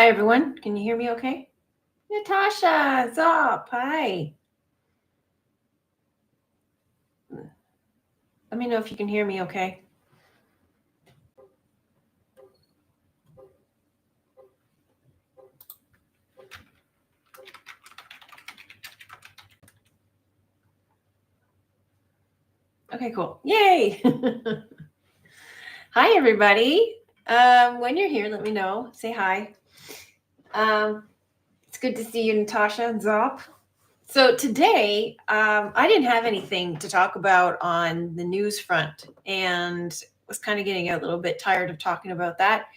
Hi, everyone. Can you hear me okay? Natasha, Zop, hi. Let me know if you can hear me okay. Okay, cool. Yay! Hi, everybody. When you're here, let me know. Say hi. It's good to see you, Natasha and Zop. So today, I didn't have anything to talk about on the news front and was kind of getting a little bit tired of talking about that.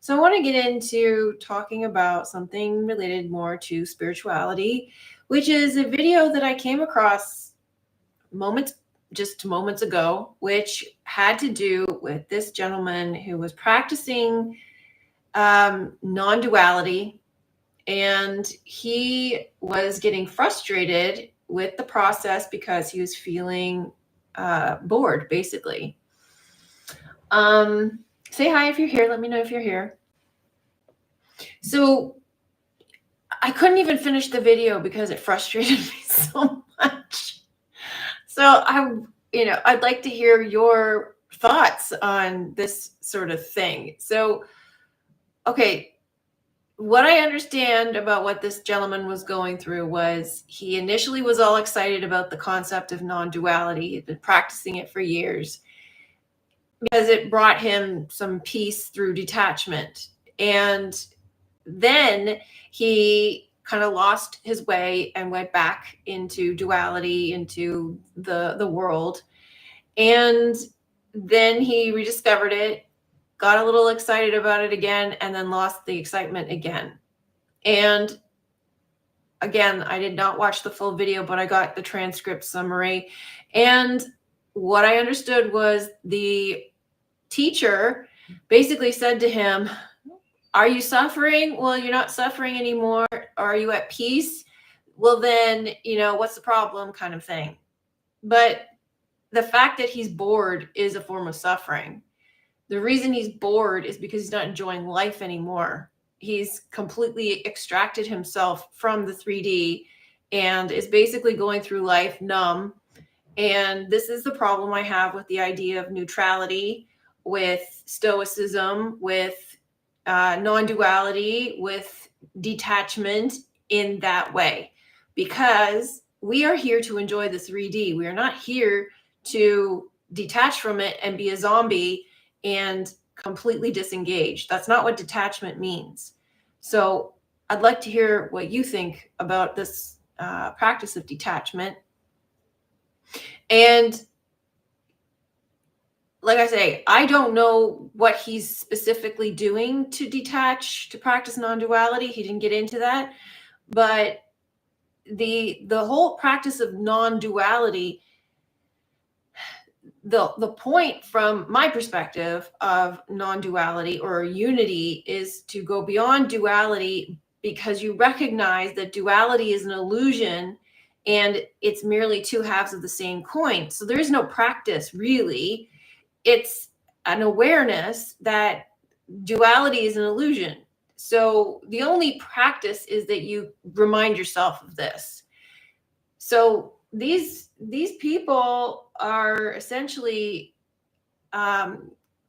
So I want to get into talking about something related more to spirituality, which is a video that I came across moments ago, which had to do with this gentleman who was practicing non-duality, and he was getting frustrated with the process because he was feeling bored, basically. Say hi if you're here. Let me know if you're here. So I couldn't even finish the video because it frustrated me so much. So I'd like to hear your thoughts on this sort of thing. So, okay, what I understand about what this gentleman was going through was he initially was all excited about the concept of non-duality. He'd been practicing it for years because it brought him some peace through detachment. And then he kind of lost his way and went back into duality, into the world. And then he rediscovered it, got a little excited about it again, and then lost the excitement again. And again, I did not watch the full video, but I got the transcript summary. And what I understood was the teacher basically said to him, "Are you suffering? Well, you're not suffering anymore. Are you at peace? Well, then, what's the problem?" kind of thing. But the fact that he's bored is a form of suffering. The reason he's bored is because he's not enjoying life anymore. He's completely extracted himself from the 3D and is basically going through life numb. And this is the problem I have with the idea of neutrality, with stoicism, with non-duality, with detachment in that way. Because we are here to enjoy the 3D. We are not here to detach from it and be a zombie and completely disengaged. That's not what detachment means. So I'd like to hear what you think about this practice of detachment. And like I say, I don't know what he's specifically doing to detach, to practice non-duality. He didn't get into that. But the whole practice of non-duality, the point from my perspective of non-duality or unity is to go beyond duality, because you recognize that duality is an illusion and it's merely two halves of the same coin. So there is no practice, really. It's an awareness that duality is an illusion. So the only practice is that you remind yourself of this. So these people are essentially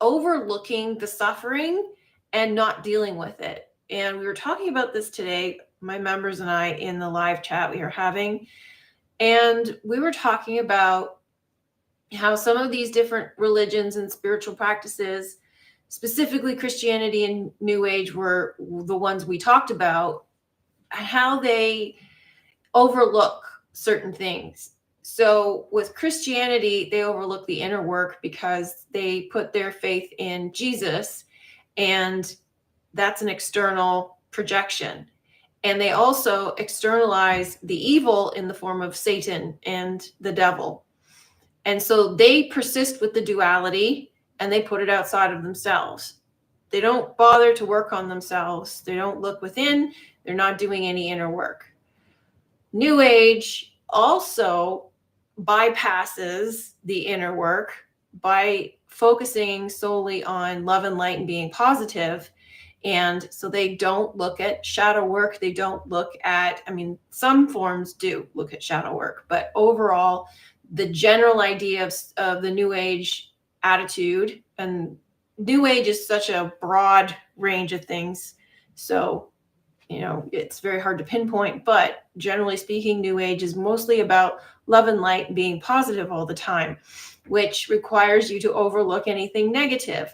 overlooking the suffering and not dealing with it. And we were talking about this today, my members and I, in the live chat we are having. And we were talking about how some of these different religions and spiritual practices, specifically Christianity and New Age, were the ones we talked about, how they overlook certain things. So with Christianity, they overlook the inner work because they put their faith in Jesus, and that's an external projection. And they also externalize the evil in the form of Satan and the devil. And so they persist with the duality and they put it outside of themselves. They don't bother to work on themselves. They don't look within. They're not doing any inner work. New Age also bypasses the inner work by focusing solely on love and light and being positive. And so they don't look at shadow work. They don't look at, I mean, some forms do look at shadow work, but overall, the general idea of the New Age attitude, and New Age is such a broad range of things. So, it's very hard to pinpoint, but generally speaking, New Age is mostly about love and light, being positive all the time, which requires you to overlook anything negative.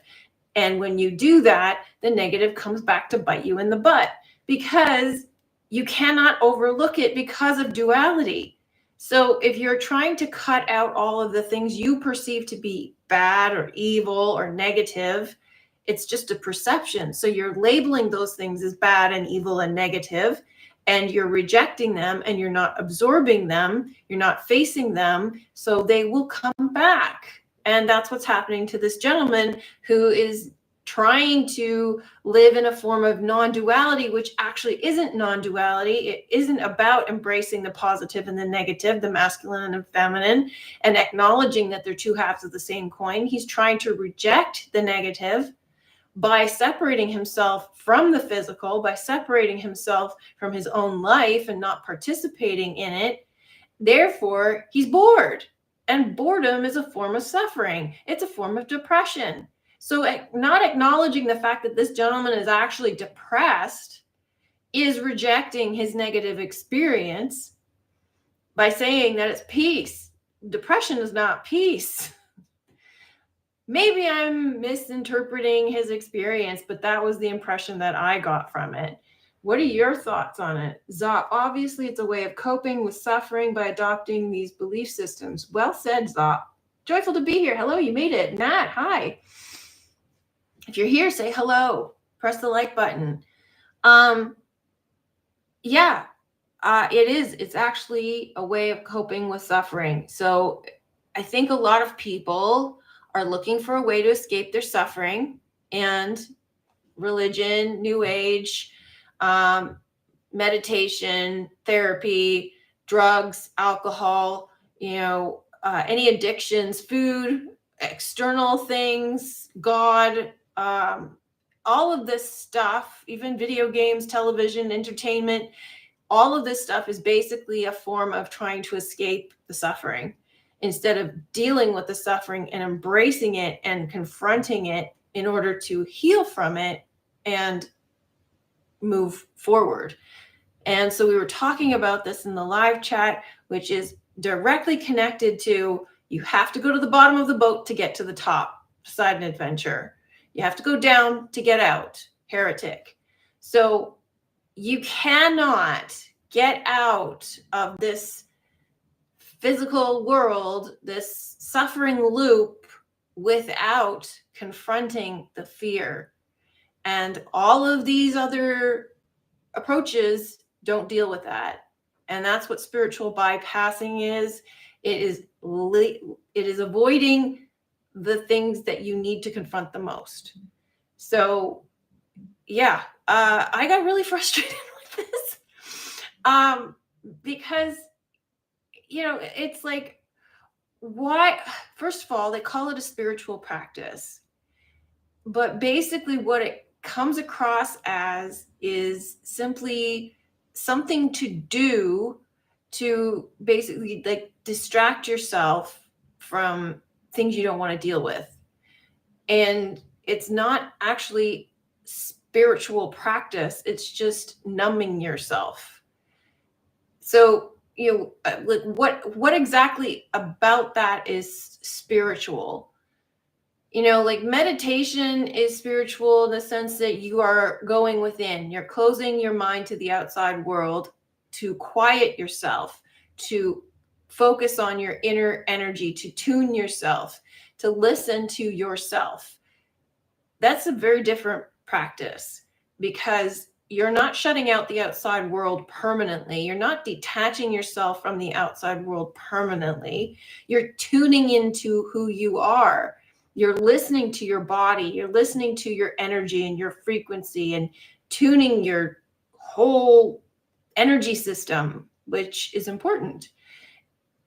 And when you do that, the negative comes back to bite you in the butt, because you cannot overlook it because of duality. So if you're trying to cut out all of the things you perceive to be bad or evil or negative, it's just a perception. So you're labeling those things as bad and evil and negative, and you're rejecting them, and you're not absorbing them. You're not facing them. So they will come back. And that's what's happening to this gentleman who is trying to live in a form of non-duality, which actually isn't non-duality. It isn't about embracing the positive and the negative, the masculine and feminine, and acknowledging that they're two halves of the same coin. He's trying to reject the negative by separating himself from the physical, by separating himself from his own life and not participating in it. Therefore, he's bored. And boredom is a form of suffering. It's a form of depression. So not acknowledging the fact that this gentleman is actually depressed is rejecting his negative experience by saying that it's peace. Depression is not peace. Maybe I'm misinterpreting his experience, but that was the impression that I got from it. What are your thoughts on it? Zop, obviously it's a way of coping with suffering by adopting these belief systems. Well said, Zop. Joyful to be here. Hello, you made it. Nat, hi. If you're here, say hello. Press the like button. Yeah, it is. It's actually a way of coping with suffering. So I think a lot of people are looking for a way to escape their suffering, and religion, New Age, meditation, therapy, drugs, alcohol, any addictions, food, external things, God, all of this stuff, even video games, television, entertainment, all of this stuff is basically a form of trying to escape the suffering instead of dealing with the suffering and embracing it and confronting it in order to heal from it and move forward. And so we were talking about this in the live chat, which is directly connected to, you have to go to the bottom of the boat to get to the top. Poseidon Adventure. You have to go down to get out. Heretic. So you cannot get out of this physical world, this suffering loop, without confronting the fear. And all of these other approaches don't deal with that. And that's what spiritual bypassing is. It is avoiding the things that you need to confront the most. So yeah, I got really frustrated with this because, it's like, why? First of all, they call it a spiritual practice, but basically what it comes across as is simply something to do to basically like distract yourself from things you don't want to deal with. And it's not actually spiritual practice. It's just numbing yourself. So, like what exactly about that is spiritual? Like meditation is spiritual in the sense that you are going within, you're closing your mind to the outside world to quiet yourself, to focus on your inner energy, to tune yourself, to listen to yourself. That's a very different practice, because you're not shutting out the outside world permanently. You're not detaching yourself from the outside world permanently. You're tuning into who you are. You're listening to your body. You're listening to your energy and your frequency, and tuning your whole energy system, which is important,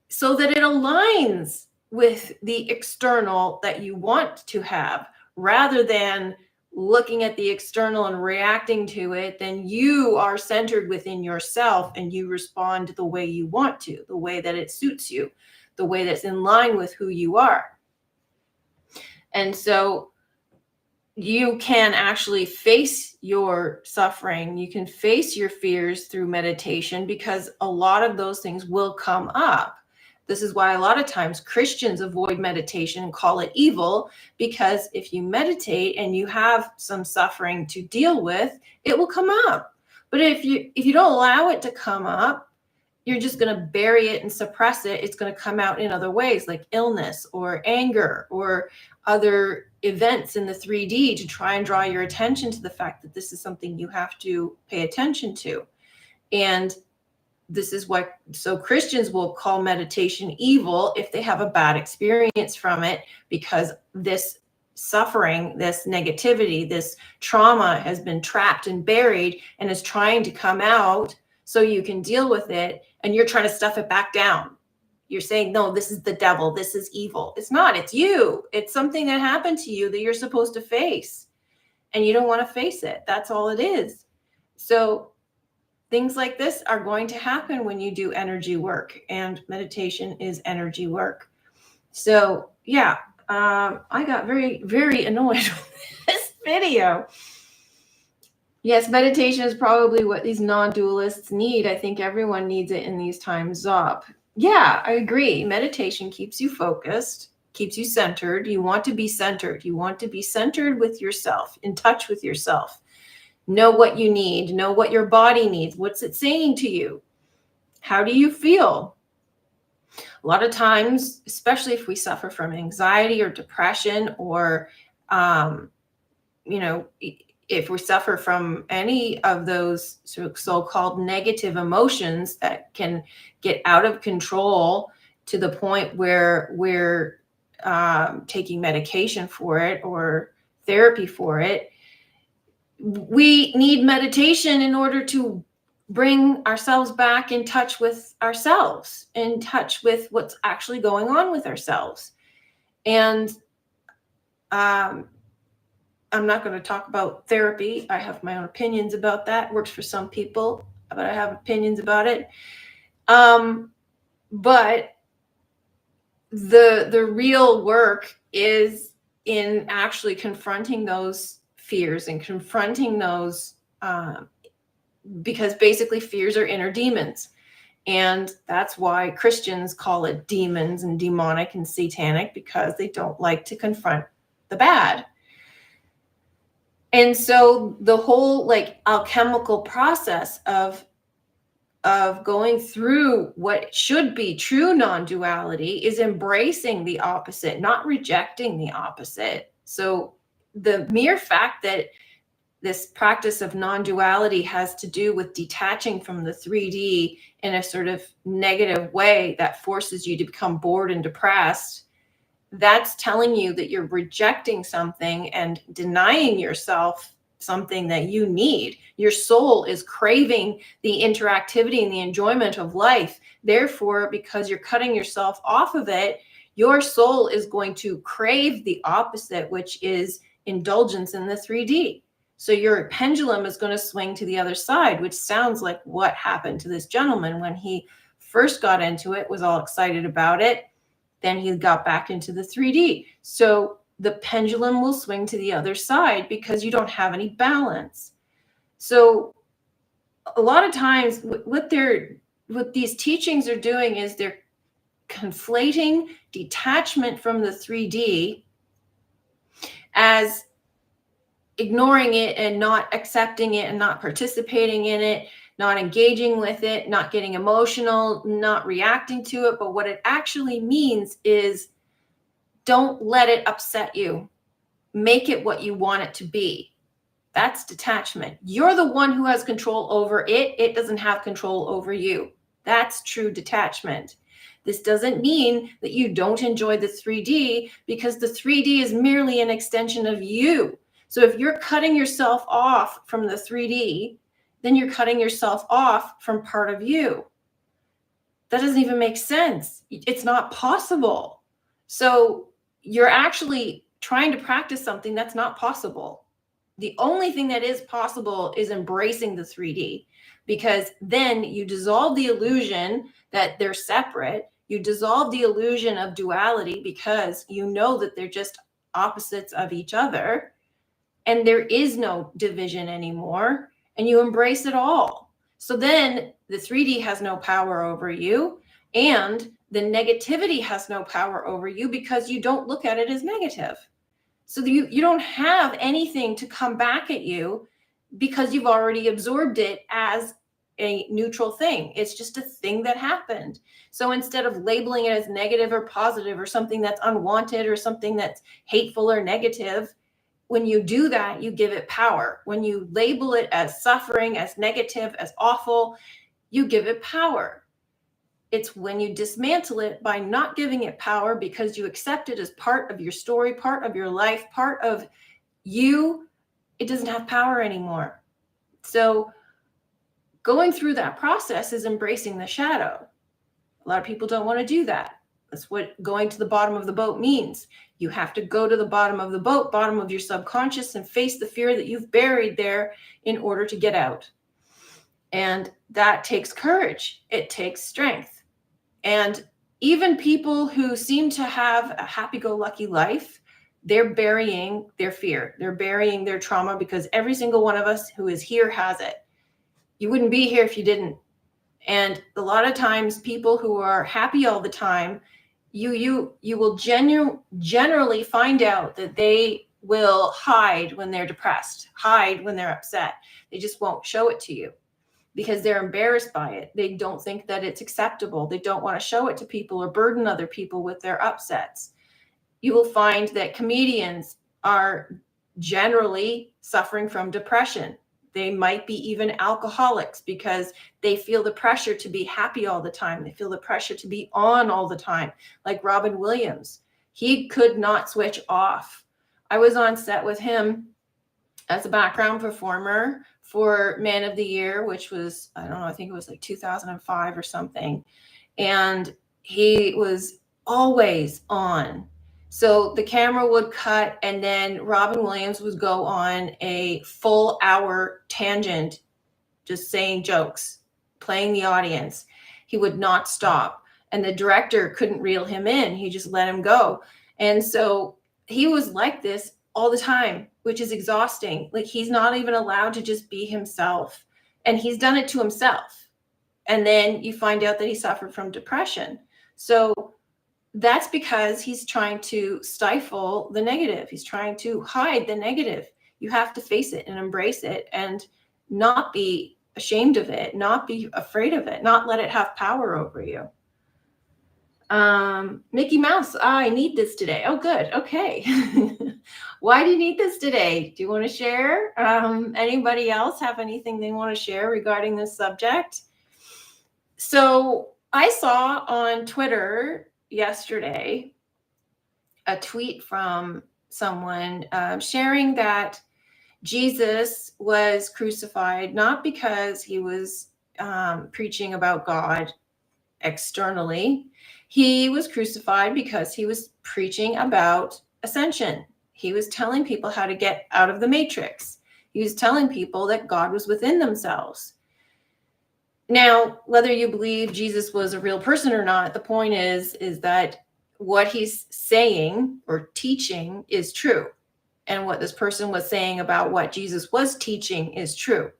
so that it aligns with the external that you want to have, rather than looking at the external and reacting to it, then you are centered within yourself and you respond the way you want to, the way that it suits you, the way that's in line with who you are. And so you can actually face your suffering. You can face your fears through meditation, because a lot of those things will come up. This is why a lot of times Christians avoid meditation and call it evil, because if you meditate and you have some suffering to deal with, it will come up. But if you don't allow it to come up, you're just going to bury it and suppress it. It's going to come out in other ways, like illness or anger or other events in the 3D, to try and draw your attention to the fact that this is something you have to pay attention to. And this is what, so Christians will call meditation evil if they have a bad experience from it, because this suffering, this negativity, this trauma has been trapped and buried and is trying to come out so you can deal with it, and you're trying to stuff it back down. You're saying, no, this is the devil, this is evil. It's not, it's you. It's something that happened to you that you're supposed to face, and you don't want to face it. That's all it is. So things like this are going to happen when you do energy work, and meditation is energy work. So yeah, I got very, very annoyed with this video. Yes, meditation is probably what these non-dualists need. I think everyone needs it in these times up. Yeah, I agree. Meditation keeps you focused, keeps you centered. You want to be centered. You want to be centered with yourself, in touch with yourself. Know what you need, know what your body needs. What's it saying to you? How do you feel? A lot of times, especially if we suffer from anxiety or depression, or, if we suffer from any of those so-called negative emotions that can get out of control to the point where we're taking medication for it or therapy for it, we need meditation in order to bring ourselves back in touch with ourselves, in touch with what's actually going on with ourselves. And I'm not going to talk about therapy. I have my own opinions about that. It works for some people, but I have opinions about it. But the real work is in actually confronting those fears and confronting those, because basically fears are inner demons. And that's why Christians call it demons and demonic and satanic, because they don't like to confront the bad. And so the whole alchemical process of going through what should be true non-duality is embracing the opposite, not rejecting the opposite. So the mere fact that this practice of non-duality has to do with detaching from the 3D in a sort of negative way that forces you to become bored and depressed, that's telling you that you're rejecting something and denying yourself something that you need. Your soul is craving the interactivity and the enjoyment of life. Therefore, because you're cutting yourself off of it, your soul is going to crave the opposite, which is indulgence in the 3D. So your pendulum is going to swing to the other side, which sounds like what happened to this gentleman when he first got into it, was all excited about it. Then he got back into the 3D. So the pendulum will swing to the other side because you don't have any balance. So a lot of times what these teachings are doing is they're conflating detachment from the 3D as ignoring it and not accepting it and not participating in it, not engaging with it, not getting emotional, not reacting to it. But what it actually means is, don't let it upset you. Make it what you want it to be. That's detachment. You're the one who has control over it. It doesn't have control over you. That's true detachment. This doesn't mean that you don't enjoy the 3D, because the 3D is merely an extension of you. So if you're cutting yourself off from the 3D, then you're cutting yourself off from part of you. That doesn't even make sense. It's not possible. So you're actually trying to practice something that's not possible. The only thing that is possible is embracing the 3D, because then you dissolve the illusion that they're separate. You dissolve the illusion of duality because you know that they're just opposites of each other, and there is no division anymore, and you embrace it all. So then the 3D has no power over you, and the negativity has no power over you because you don't look at it as negative. So you don't have anything to come back at you because you've already absorbed it as a neutral thing. It's just a thing that happened. So instead of labeling it as negative or positive or something that's unwanted or something that's hateful or negative, when you do that, you give it power. When you label it as suffering, as negative, as awful, you give it power. It's when you dismantle it by not giving it power because you accept it as part of your story, part of your life, part of you, it doesn't have power anymore. So going through that process is embracing the shadow. A lot of people don't want to do that. That's what going to the bottom of the boat means. You have to go to the bottom of the boat, bottom of your subconscious, and face the fear that you've buried there in order to get out. And that takes courage. It takes strength. And even people who seem to have a happy-go-lucky life, they're burying their fear. They're burying their trauma because every single one of us who is here has it. You wouldn't be here if you didn't. And a lot of times people who are happy all the time, you will generally find out that they will hide when they're depressed, hide when they're upset. They just won't show it to you because they're embarrassed by it. They don't think that it's acceptable. They don't want to show it to people or burden other people with their upsets. You will find that comedians are generally suffering from depression. They might be even alcoholics because they feel the pressure to be happy all the time. They feel the pressure to be on all the time. Like Robin Williams, he could not switch off. I was on set with him as a background performer for Man of the Year, which was, I don't know, I think it was like 2005 or something. And he was always on. So the camera would cut, and then Robin Williams would go on a full hour tangent, just saying jokes, playing the audience. He would not stop. And the director couldn't reel him in. He just let him go. And so he was like this all the time, which is exhausting. Like, he's not even allowed to just be himself. And he's done it to himself. And then you find out that he suffered from depression. So that's because he's trying to stifle the negative. He's trying to hide the negative. You have to face it and embrace it and not be ashamed of it, not be afraid of it, not let it have power over you. Mickey Mouse, I need this today. Oh, good. Okay. Why do you need this today? Do you want to share? Anybody else have anything they want to share regarding this subject? So I saw on Twitter yesterday a tweet from someone sharing that Jesus was crucified not because he was preaching about God externally. He was crucified because he was preaching about ascension. He was telling people how to get out of the matrix. He was telling people that God was within themselves. Now, whether you believe Jesus was a real person or not, the point is that what he's saying or teaching is true. And what this person was saying about what Jesus was teaching is true.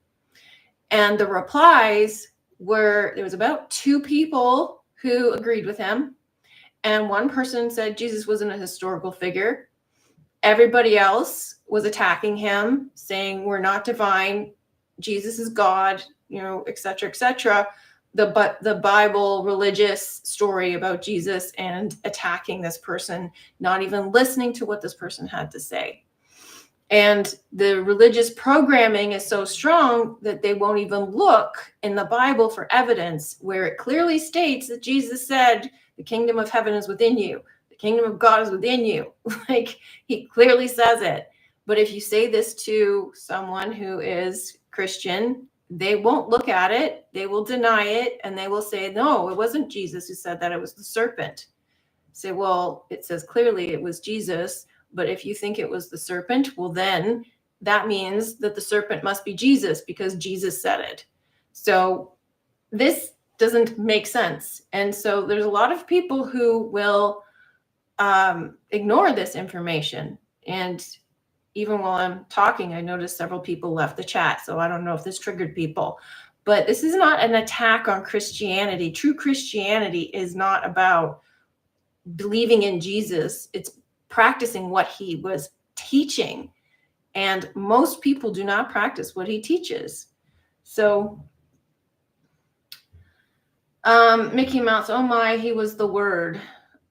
And the replies were, there was about 2 people who agreed with him. And one person said Jesus wasn't a historical figure. Everybody else was attacking him, saying we're not divine. Jesus is God, et cetera, et cetera. The Bible religious story about Jesus, and attacking this person, not even listening to what this person had to say. And the religious programming is so strong that they won't even look in the Bible for evidence where it clearly states that Jesus said, the kingdom of heaven is within you. The kingdom of God is within you. Like, he clearly says it. But if you say this to someone who is Christian, they won't look at it. They will deny it. And they will say, no, it wasn't Jesus who said that. It was the serpent. Say, well, it says clearly it was Jesus. But if you think it was the serpent, well, then that means that the serpent must be Jesus because Jesus said it. So this doesn't make sense. And so there's a lot of people who will ignore this information. And even while I'm talking, I noticed several people left the chat. So I don't know if this triggered people, but this is not an attack on Christianity. True Christianity is not about believing in Jesus. It's practicing what he was teaching. And most people do not practice what he teaches. So Mickey Mouse, oh my, he was the word.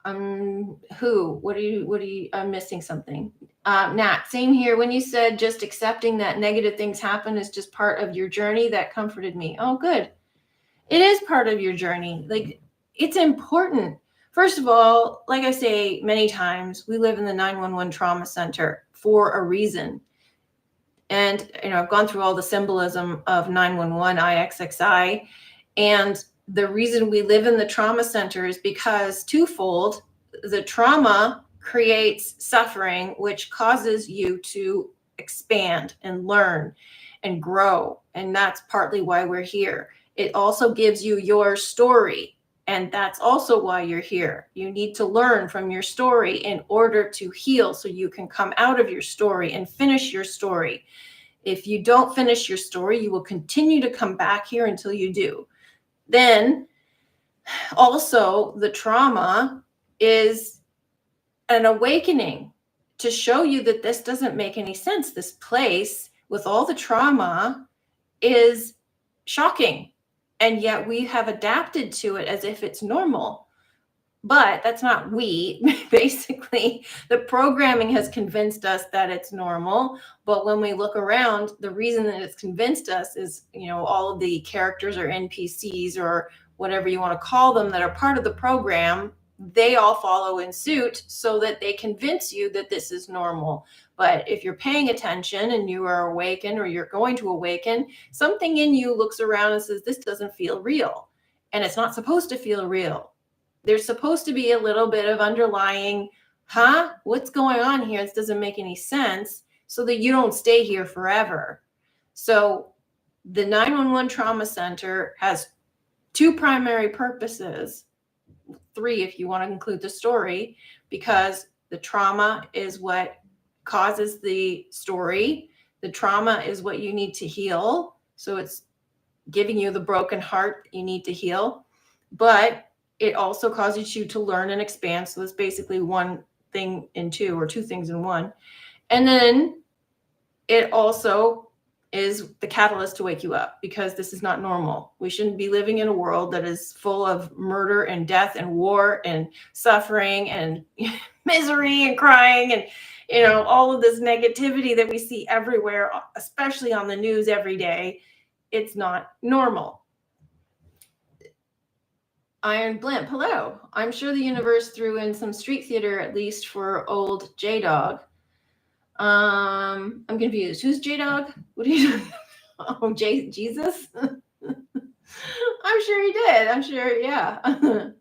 Who? What are you, I'm missing something. Nat, same here. When you said just accepting that negative things happen is just part of your journey, that comforted me. Oh, good. It is part of your journey. Like, it's important. First of all, like I say many times, we live in the 911 trauma center for a reason. And, I've gone through all the symbolism of 911, IXXI, and the reason we live in the trauma center is because twofold. The trauma creates suffering, which causes you to expand and learn and grow. And that's partly why we're here. It also gives you your story. And that's also why you're here. You need to learn from your story in order to heal so you can come out of your story and finish your story. If you don't finish your story, you will continue to come back here until you do. Then also the trauma is an awakening to show you that this doesn't make any sense. This place with all the trauma is shocking. And yet we have adapted to it as if it's normal. But that's not we. Basically, the programming has convinced us that it's normal. But when we look around, the reason that it's convinced us is, all of the characters or NPCs or whatever you want to call them that are part of the program, they all follow in suit so that they convince you that this is normal. But if you're paying attention and you are awakened or you're going to awaken, something in you looks around and says, this doesn't feel real. And it's not supposed to feel real. There's supposed to be a little bit of underlying, what's going on here? This doesn't make any sense, so that you don't stay here forever. So the 911 Trauma Center has two primary purposes, three if you want to include the story, because the trauma is what causes the story. The trauma is what you need to heal. So it's giving you the broken heart you need to heal. But it also causes you to learn and expand. So it's basically one thing in two, or two things in one. And then it also is the catalyst to wake you up, because this is not normal. We shouldn't be living in a world that is full of murder and death and war and suffering and misery and crying and, all of this negativity that we see everywhere, especially on the news every day. It's not normal. Iron Blimp, hello. I'm sure the universe threw in some street theater, at least for old J-Dog. I'm confused. Who's J-Dog? What are you doing? Oh, Jesus? I'm sure he did. I'm sure, yeah.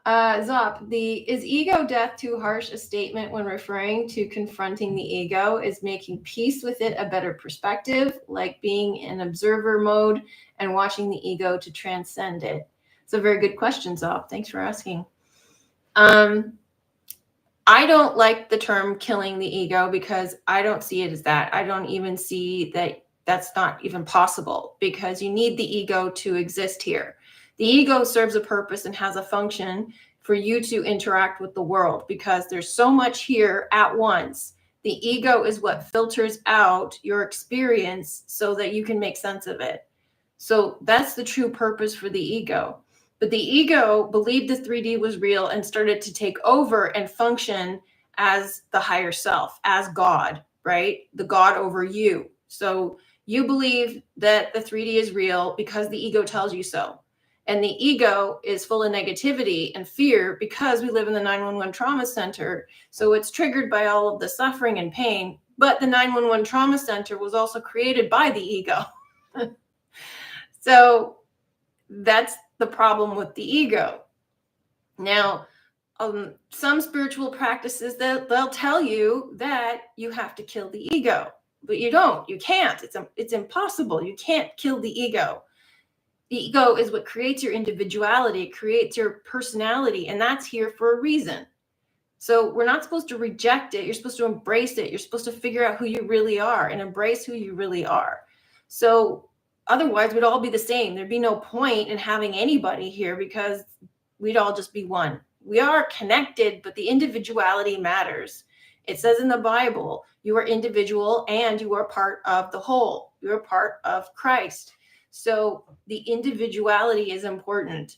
Zop, is ego death too harsh a statement when referring to confronting the ego? Is making peace with it a better perspective, like being in observer mode and watching the ego to transcend it? It's a very good question, Zop. Thanks for asking. I don't like the term killing the ego, because I don't see it as that. I don't even see that that's not even possible, because you need the ego to exist here. The ego serves a purpose and has a function for you to interact with the world, because there's so much here at once. The ego is what filters out your experience so that you can make sense of it. So that's the true purpose for the ego. But the ego believed the 3D was real and started to take over and function as the higher self, as God, right? The God over you. So you believe that the 3D is real because the ego tells you so. And the ego is full of negativity and fear because we live in the 911 trauma center. So it's triggered by all of the suffering and pain. But the 911 trauma center was also created by the ego. So that's the problem with the ego. Now, some spiritual practices, they'll tell you that you have to kill the ego. but you don't. You can't. It's impossible. You can't kill the ego. The ego is what creates your individuality, it creates your personality, and that's here for a reason. So we're not supposed to reject it. You're supposed to embrace it. You're supposed to figure out who you really are and embrace who you really are. So otherwise, we'd all be the same. There'd be no point in having anybody here because we'd all just be one. We are connected, but the individuality matters. It says in the Bible, you are individual and you are part of the whole. You're part of Christ. So the individuality is important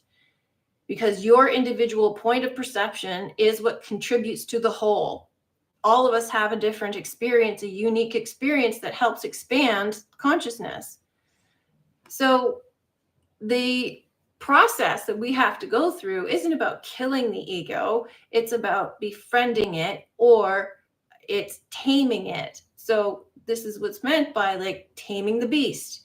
because your individual point of perception is what contributes to the whole. All of us have a different experience, a unique experience that helps expand consciousness. So the process that we have to go through isn't about killing the ego, it's about befriending it, or it's taming it. So this is what's meant by like taming the beast.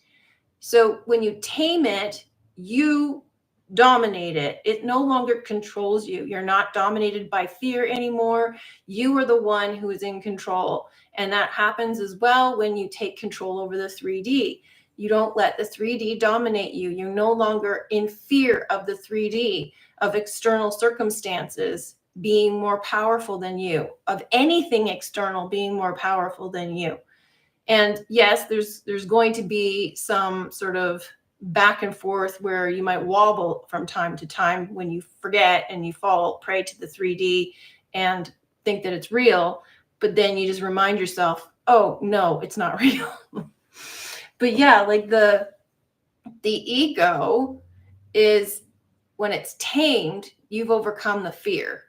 So when you tame it, you dominate it. It no longer controls you. You're not dominated by fear anymore. You are the one who is in control. And that happens as well when you take control over the 3D. You don't let the 3D dominate you. You're no longer in fear of the 3D, of external circumstances being more powerful than you, of anything external being more powerful than you. And yes, there's going to be some sort of back and forth where you might wobble from time to time when you forget and you fall prey to the 3D and think that it's real, but then you just remind yourself, oh no, it's not real. But yeah, like the ego is, when it's tamed, you've overcome the fear.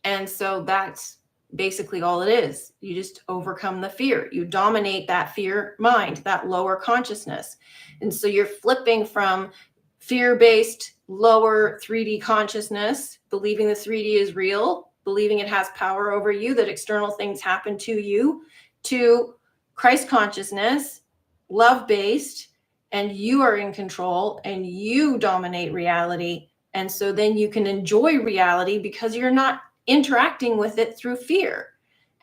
And so that's basically all it is. You just overcome the fear. You dominate that fear mind, that lower consciousness. And so you're flipping from fear-based lower 3D consciousness, believing the 3D is real, believing it has power over you, that external things happen to you, to Christ consciousness, love-based, and you are in control and you dominate reality. And so then you can enjoy reality because you're not interacting with it through fear.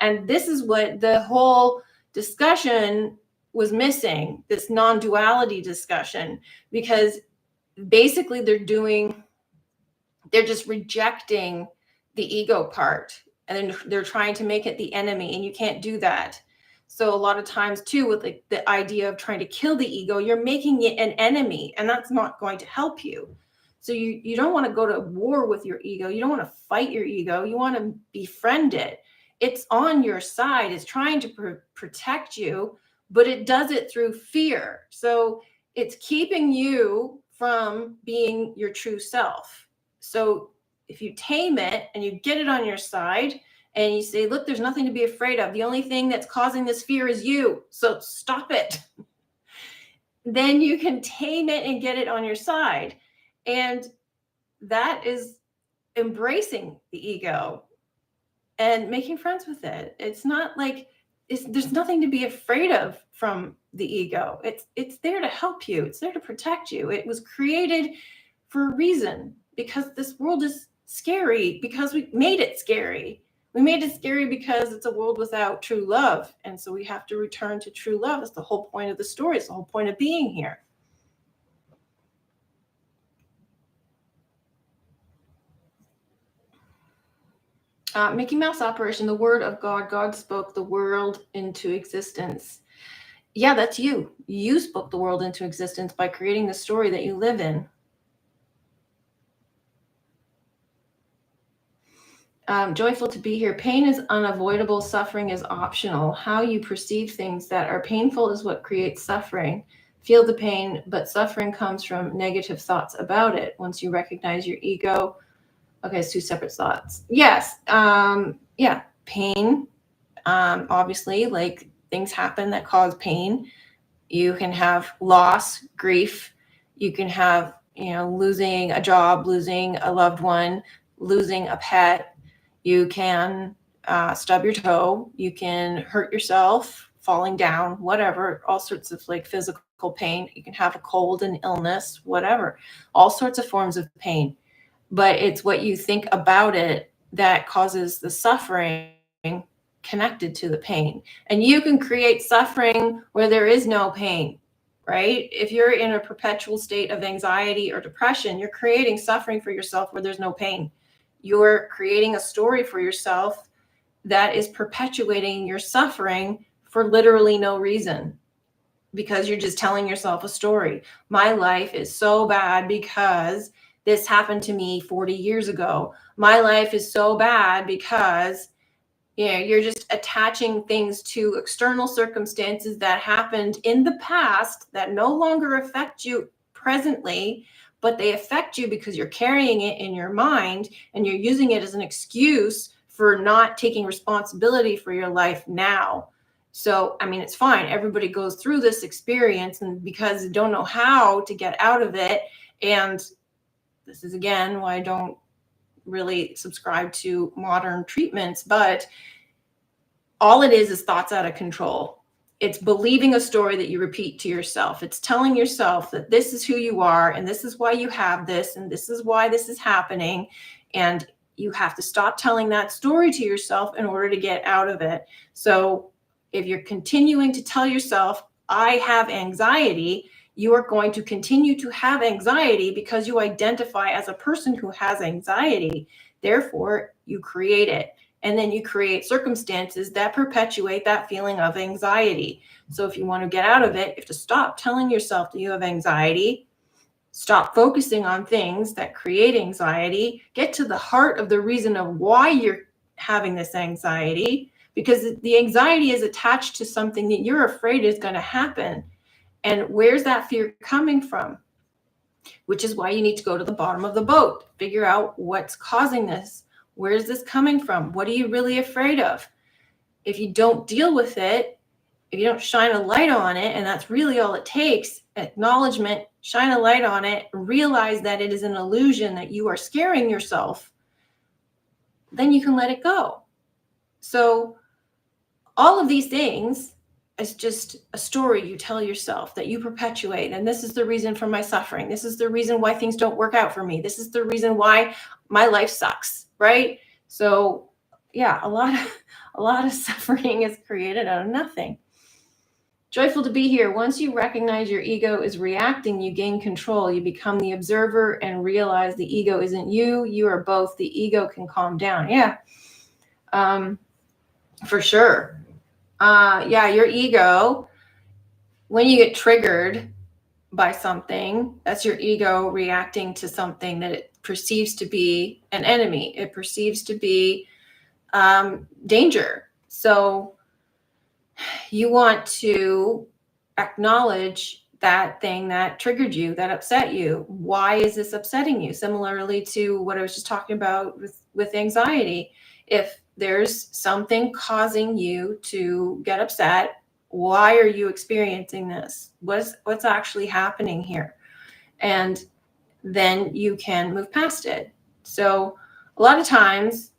And this is what the whole discussion was missing, this non-duality discussion, because basically they're just rejecting the ego part, and they're trying to make it the enemy, and you can't do that. So a lot of times too, with like the idea of trying to kill the ego, you're making it an enemy, and that's not going to help you. So you don't want to go to war with your ego. You don't want to fight your ego. You want to befriend it. It's on your side. It's trying to protect you, but it does it through fear. So it's keeping you from being your true self. So if you tame it and you get it on your side and you say, look, there's nothing to be afraid of. The only thing that's causing this fear is you. So stop it. Then you can tame it and get it on your side. And that is embracing the ego and making friends with it. It's not like there's nothing to be afraid of from the ego. It's there to help you. It's there to protect you. It was created for a reason, because this world is scary, because we made it scary. We made it scary because it's a world without true love. And so we have to return to true love. That's the whole point of the story. It's the whole point of being here. Mickey Mouse Operation, the word of God. God spoke the world into existence. Yeah, that's you. You spoke the world into existence by creating the story that you live in. Joyful to be here. Pain is unavoidable. Suffering is optional. How you perceive things that are painful is what creates suffering. Feel the pain, but suffering comes from negative thoughts about it. Once you recognize your ego, okay, it's two separate thoughts. Yes. Yeah. Pain. Obviously, like things happen that cause pain. You can have loss, grief. You can have, losing a job, losing a loved one, losing a pet. You can stub your toe. You can hurt yourself, falling down, whatever, all sorts of like physical pain. You can have a cold, an illness, whatever, all sorts of forms of pain. But it's what you think about it that causes the suffering. connected to the pain. And you can create suffering where there is no pain, right? If you're in a perpetual state of anxiety or depression, you're creating suffering for yourself where there's no pain. You're creating a story for yourself that is perpetuating your suffering for literally no reason, because you're just telling yourself a story. My life is so bad because this happened to me 40 years ago. My life is so bad because, you're just attaching things to external circumstances that happened in the past that no longer affect you presently, but they affect you because you're carrying it in your mind and you're using it as an excuse for not taking responsibility for your life now. So, I mean, it's fine. Everybody goes through this experience, and because they don't know how to get out of it. And this is, again, why I don't really subscribe to modern treatments, but all it is thoughts out of control. It's believing a story that you repeat to yourself. It's telling yourself that this is who you are, and this is why you have this, and this is why this is happening. And you have to stop telling that story to yourself in order to get out of it. So if you're continuing to tell yourself, I have anxiety, you are going to continue to have anxiety because you identify as a person who has anxiety. Therefore, you create it. And then you create circumstances that perpetuate that feeling of anxiety. So if you want to get out of it, you have to stop telling yourself that you have anxiety. Stop focusing on things that create anxiety. Get to the heart of the reason of why you're having this anxiety, because the anxiety is attached to something that you're afraid is going to happen. And where's that fear coming from? Which is why you need to go to the bottom of the boat, figure out what's causing this. Where is this coming from? What are you really afraid of? If you don't deal with it, if you don't shine a light on it, and that's really all it takes, acknowledgement, shine a light on it, realize that it is an illusion, that you are scaring yourself, then you can let it go. So all of these things is just a story you tell yourself that you perpetuate. And this is the reason for my suffering. This is the reason why things don't work out for me. This is the reason why my life sucks, right? So yeah, a lot of suffering is created out of nothing. Joyful to be here. Once you recognize your ego is reacting, you gain control. You become the observer and realize the ego isn't you. You are both. The ego can calm down. Yeah, for sure. Yeah, your ego, when you get triggered by something, that's your ego reacting to something that it perceives to be an enemy. It perceives to be danger. So you want to acknowledge that thing that triggered you, that upset you. Why is this upsetting you? Similarly to what I was just talking about with anxiety. If there's something causing you to get upset, why are you experiencing this? What's actually happening here? And then you can move past it. So a lot of times,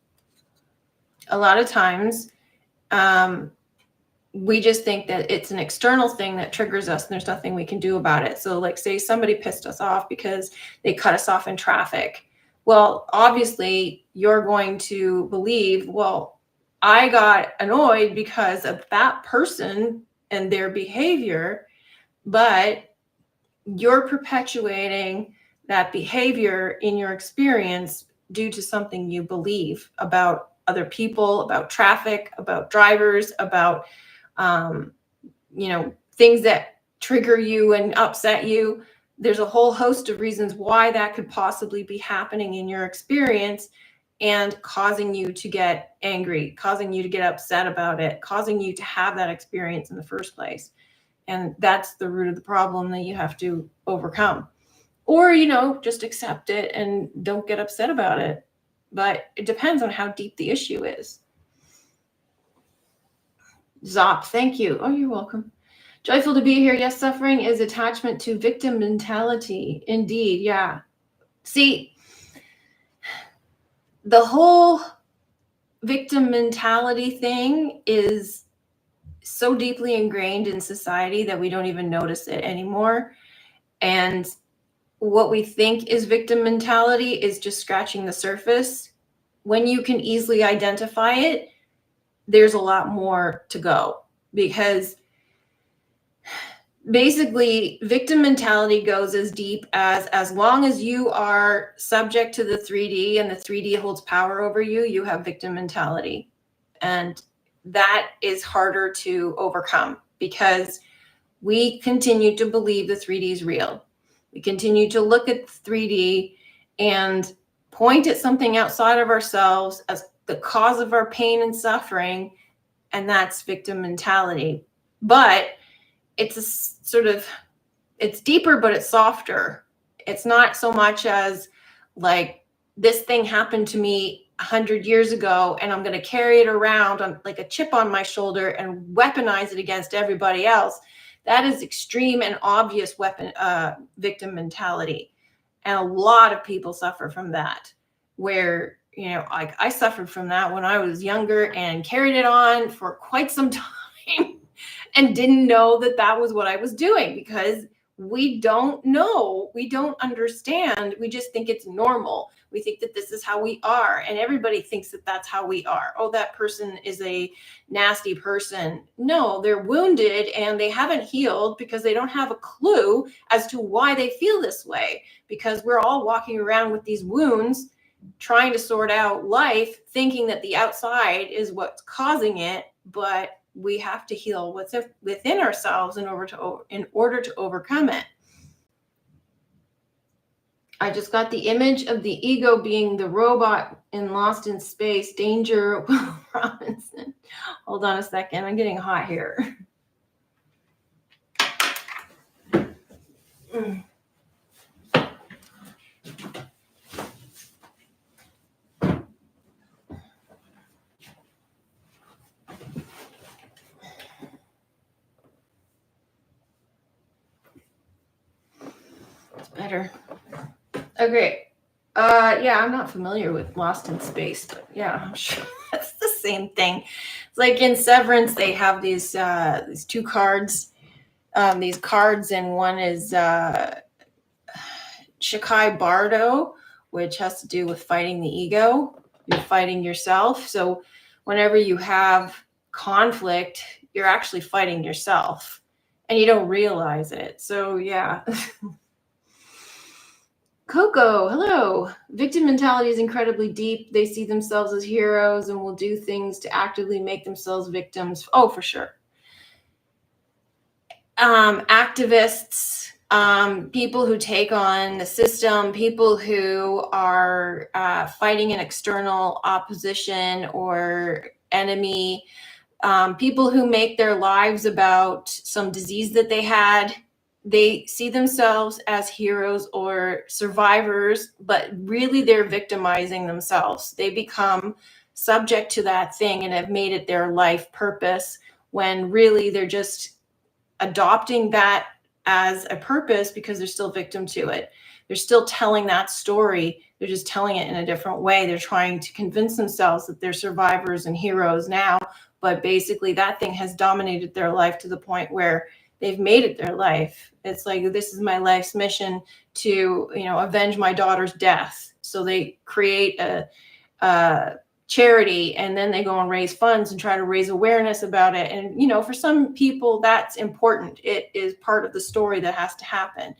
we just think that it's an external thing that triggers us and there's nothing we can do about it. So like, say somebody pissed us off because they cut us off in traffic. Well, obviously you're going to believe, well, I got annoyed because of that person and their behavior, but you're perpetuating that behavior in your experience due to something you believe about other people, about traffic, about drivers, about things that trigger you and upset you. There's a whole host of reasons why that could possibly be happening in your experience and causing you to get angry, causing you to get upset about it, causing you to have that experience in the first place. And that's the root of the problem that you have to overcome. Or, just accept it and don't get upset about it. But it depends on how deep the issue is. Zop, thank you. Oh, you're welcome. Joyful to be here. Yes, suffering is attachment to victim mentality. Indeed, yeah. See, the whole victim mentality thing is so deeply ingrained in society that we don't even notice it anymore. And what we think is victim mentality is just scratching the surface. When you can easily identify it, there's a lot more to go, because basically victim mentality goes as deep as long as you are subject to the 3D and the 3D holds power over you, you have victim mentality. And that is harder to overcome because we continue to believe the 3D is real. We continue to look at 3D and point at something outside of ourselves as the cause of our pain and suffering, and that's victim mentality. But it's a sort of, it's deeper, but it's softer. It's not so much as like, this thing happened to me 100 years ago and I'm going to carry it around on like a chip on my shoulder and weaponize it against everybody else. That is extreme and obvious victim mentality. And a lot of people suffer from that, where, you know, like I suffered from that when I was younger and carried it on for quite some time and didn't know that that was what I was doing, because we don't know, we don't understand, we just think it's normal. We think that this is how we are, and everybody thinks that that's how we are. Oh, that person is a nasty person. No, they're wounded and they haven't healed because they don't have a clue as to why they feel this way, because we're all walking around with these wounds trying to sort out life, thinking that the outside is what's causing it, but we have to heal what's within ourselves in order to overcome it. I just got the image of the ego being the robot in Lost in Space. Danger, Will Robinson. Hold on a second. I'm getting hot here. It's better. Okay. Yeah, I'm not familiar with Lost in Space, but yeah, I'm sure that's the same thing. It's like in Severance, they have these two cards, and one is Shikai Bardo, which has to do with fighting the ego. You're fighting yourself. So whenever you have conflict, you're actually fighting yourself, and you don't realize it. So yeah. Coco, hello. Victim mentality is incredibly deep. They see themselves as heroes and will do things to actively make themselves victims. Oh, for sure. Activists, people who take on the system, people who are fighting an external opposition or enemy, people who make their lives about some disease that they had. They see themselves as heroes or survivors, but really they're victimizing themselves. They become subject to that thing and have made it their life purpose, when really they're just adopting that as a purpose because they're still victim to it. They're still telling that story. They're just telling it in a different way. They're trying to convince themselves that they're survivors and heroes now, but basically that thing has dominated their life to the point where they've made it their life. It's like, this is my life's mission to, you know, avenge my daughter's death. So they create a charity, and then they go and raise funds and try to raise awareness about it. And, you know, for some people that's important. It is part of the story that has to happen,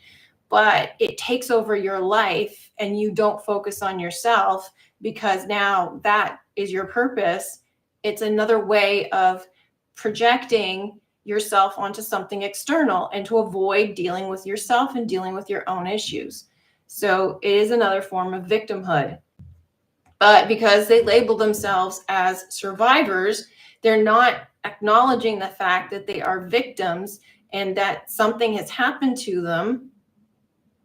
but it takes over your life and you don't focus on yourself because now that is your purpose. It's another way of projecting yourself onto something external and to avoid dealing with yourself and dealing with your own issues. So it is another form of victimhood. But because they label themselves as survivors, they're not acknowledging the fact that they are victims and that something has happened to them.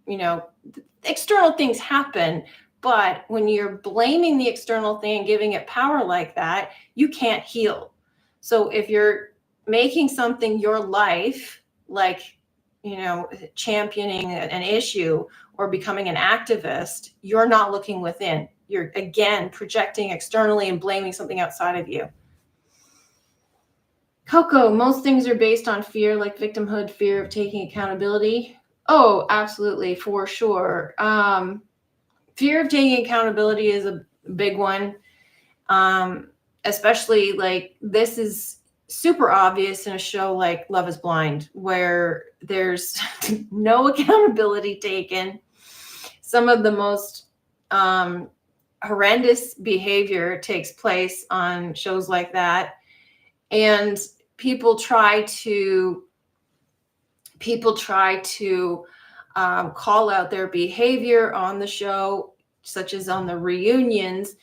You know, external things happen, but when you're blaming the external thing and giving it power like that, you can't heal. So if you're making something your life, like, you know, championing an issue or becoming an activist, you're not looking within. You're, again, projecting externally and blaming something outside of you. Coco, most things are based on fear, like victimhood, fear of taking accountability. Oh, absolutely, for sure. Fear of taking accountability is a big one. especially like this is super obvious in a show like Love is Blind, where there's no accountability taken. Some of the most horrendous behavior takes place on shows like that. And people try to call out their behavior on the show, such as on the reunions.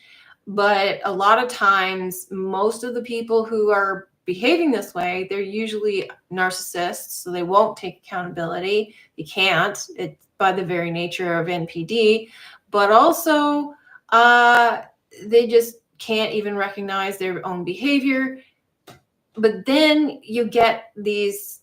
But a lot of times, most of the people who are behaving this way, they're usually narcissists, so they won't take accountability. They can't. It's by the very nature of NPD. But also, they just can't even recognize their own behavior. But then you get these,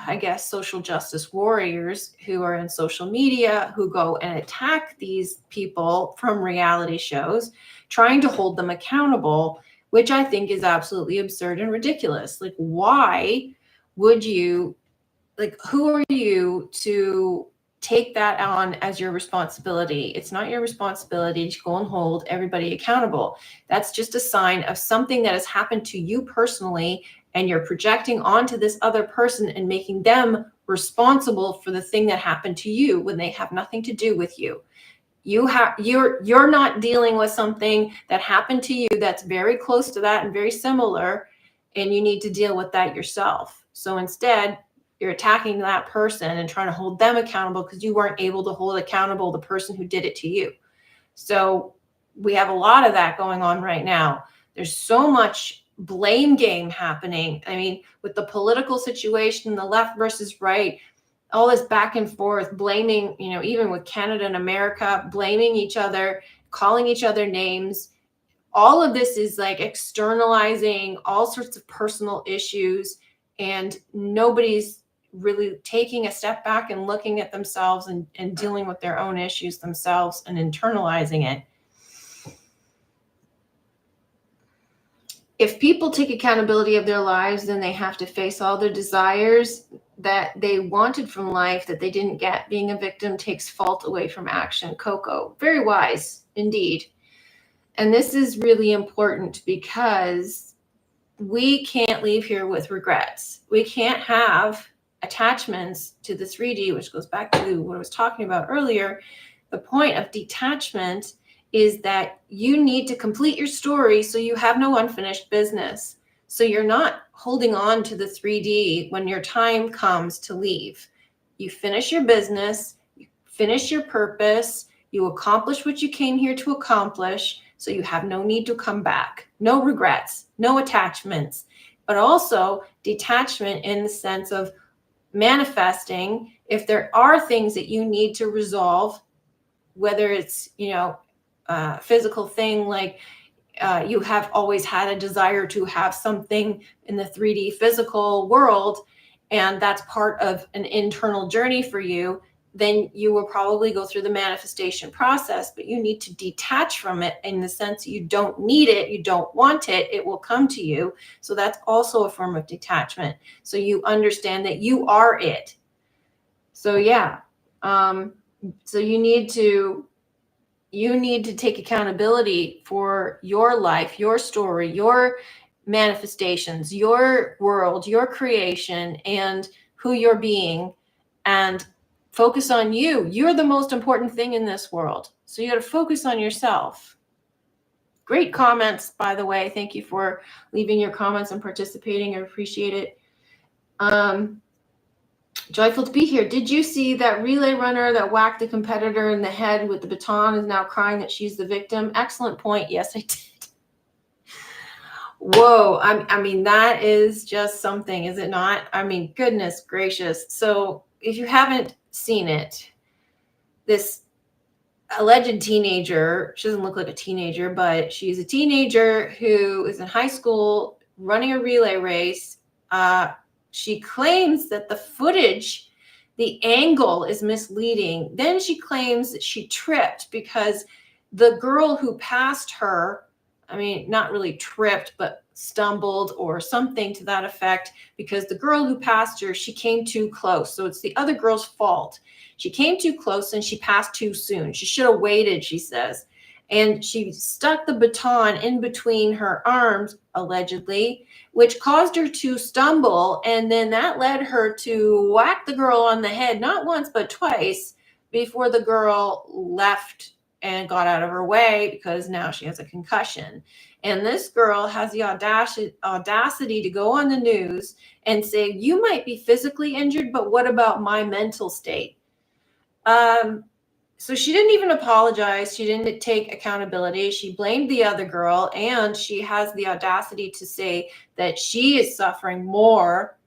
I guess, social justice warriors who are in social media who go and attack these people from reality shows, trying to hold them accountable, which I think is absolutely absurd and ridiculous. Like, why would you, like, who are you to take that on as your responsibility? It's not your responsibility to go and hold everybody accountable. That's just a sign of something that has happened to you personally, and you're projecting onto this other person and making them responsible for the thing that happened to you when they have nothing to do with you. You're not dealing with something that happened to you that's very close to that and very similar, and you need to deal with that yourself. So instead, you're attacking that person and trying to hold them accountable because you weren't able to hold accountable the person who did it to you. So we have a lot of that going on right now. There's so much blame game happening. I mean, with the political situation, the left versus right, all this back and forth, blaming, even with Canada and America, blaming each other, calling each other names. All of this is like externalizing all sorts of personal issues, and nobody's really taking a step back and looking at themselves and dealing with their own issues themselves and internalizing it. If people take accountability of their lives, then they have to face all their desires that they wanted from life that they didn't get. Being a victim takes fault away from action. Coco, very wise indeed. And this is really important because we can't leave here with regrets. We can't have attachments to the 3D, which goes back to what I was talking about earlier. The point of detachment is that you need to complete your story so you have no unfinished business. So you're not holding on to the 3D when your time comes to leave. You finish your business, you finish your purpose, you accomplish what you came here to accomplish, so you have no need to come back. No regrets, no attachments, but also detachment in the sense of manifesting. If there are things that you need to resolve, whether it's, a physical thing like you have always had a desire to have something in the 3D physical world, and that's part of an internal journey for you, then you will probably go through the manifestation process, but you need to detach from it in the sense you don't need it, you don't want it, it will come to you. So that's also a form of detachment. So you understand that you are it. So yeah, so you need to take accountability for your life, your story, your manifestations, your world, your creation, and who you're being, and focus on you. You're the most important thing in this world. So you got to focus on yourself. Great comments, by the way. Thank you for leaving your comments and participating. I appreciate it. Joyful to be here. Did you see that relay runner that whacked the competitor in the head with the baton is now crying that she's the victim? Excellent point. Yes, I did. Whoa. I mean, that is just something, is it not? I mean, goodness gracious. So if you haven't seen it, this alleged teenager, she doesn't look like a teenager, but she's a teenager who is in high school running a relay race. She claims that the footage, the angle is misleading. Then she claims that she tripped because the girl who passed her, I mean, not really tripped, but stumbled or something to that effect, because the girl who passed her, she came too close. So it's the other girl's fault. She came too close and she passed too soon. She should have waited, she says. and she stuck the baton in between her arms, allegedly, which caused her to stumble. And then that led her to whack the girl on the head, not once, but twice, before the girl left and got out of her way, because now she has a concussion. And this girl has the audacity to go on the news and say, you might be physically injured, but what about my mental state? So she didn't even apologize. She didn't take accountability. She blamed the other girl, and she has the audacity to say that she is suffering more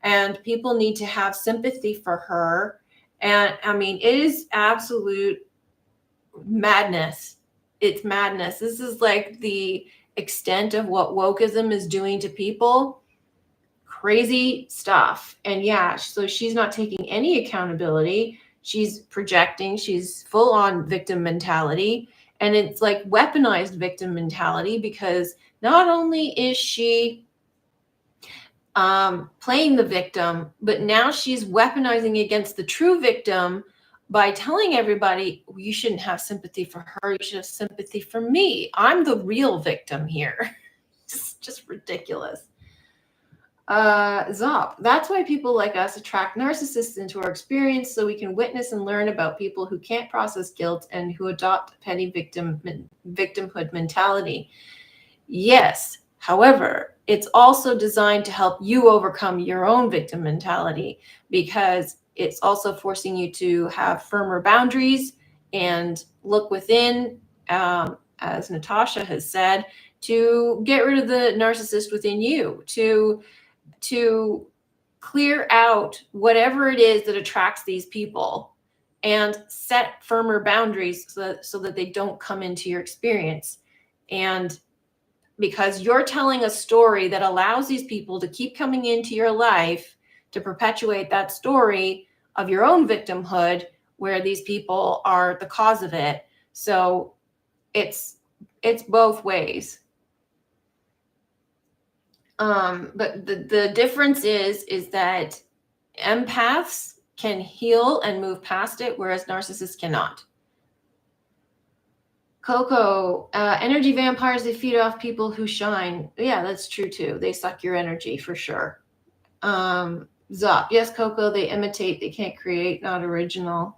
and people need to have sympathy for her. And I mean, it is absolute madness. It's madness. This is like the extent of what wokeism is doing to people. Crazy stuff. And yeah, so she's not taking any accountability. She's projecting. She's full on victim mentality. And it's like weaponized victim mentality, because not only is she playing the victim, but now she's weaponizing against the true victim by telling everybody, well, you shouldn't have sympathy for her. You should have sympathy for me. I'm the real victim here. Just ridiculous. Zop. That's why people like us attract narcissists into our experience, so we can witness and learn about people who can't process guilt and who adopt petty victimhood mentality. Yes. However, it's also designed to help you overcome your own victim mentality, because it's also forcing you to have firmer boundaries and look within, as Natasha has said, to get rid of the narcissist within you, to clear out whatever it is that attracts these people and set firmer boundaries so that they don't come into your experience. And because you're telling a story that allows these people to keep coming into your life to perpetuate that story of your own victimhood, where these people are the cause of it. So it's both ways. But the difference is that empaths can heal and move past it, whereas narcissists cannot. Coco, energy vampires, they feed off people who shine. Yeah, that's true too. They suck your energy for sure. Zop, yes, Coco, they imitate, they can't create, not original.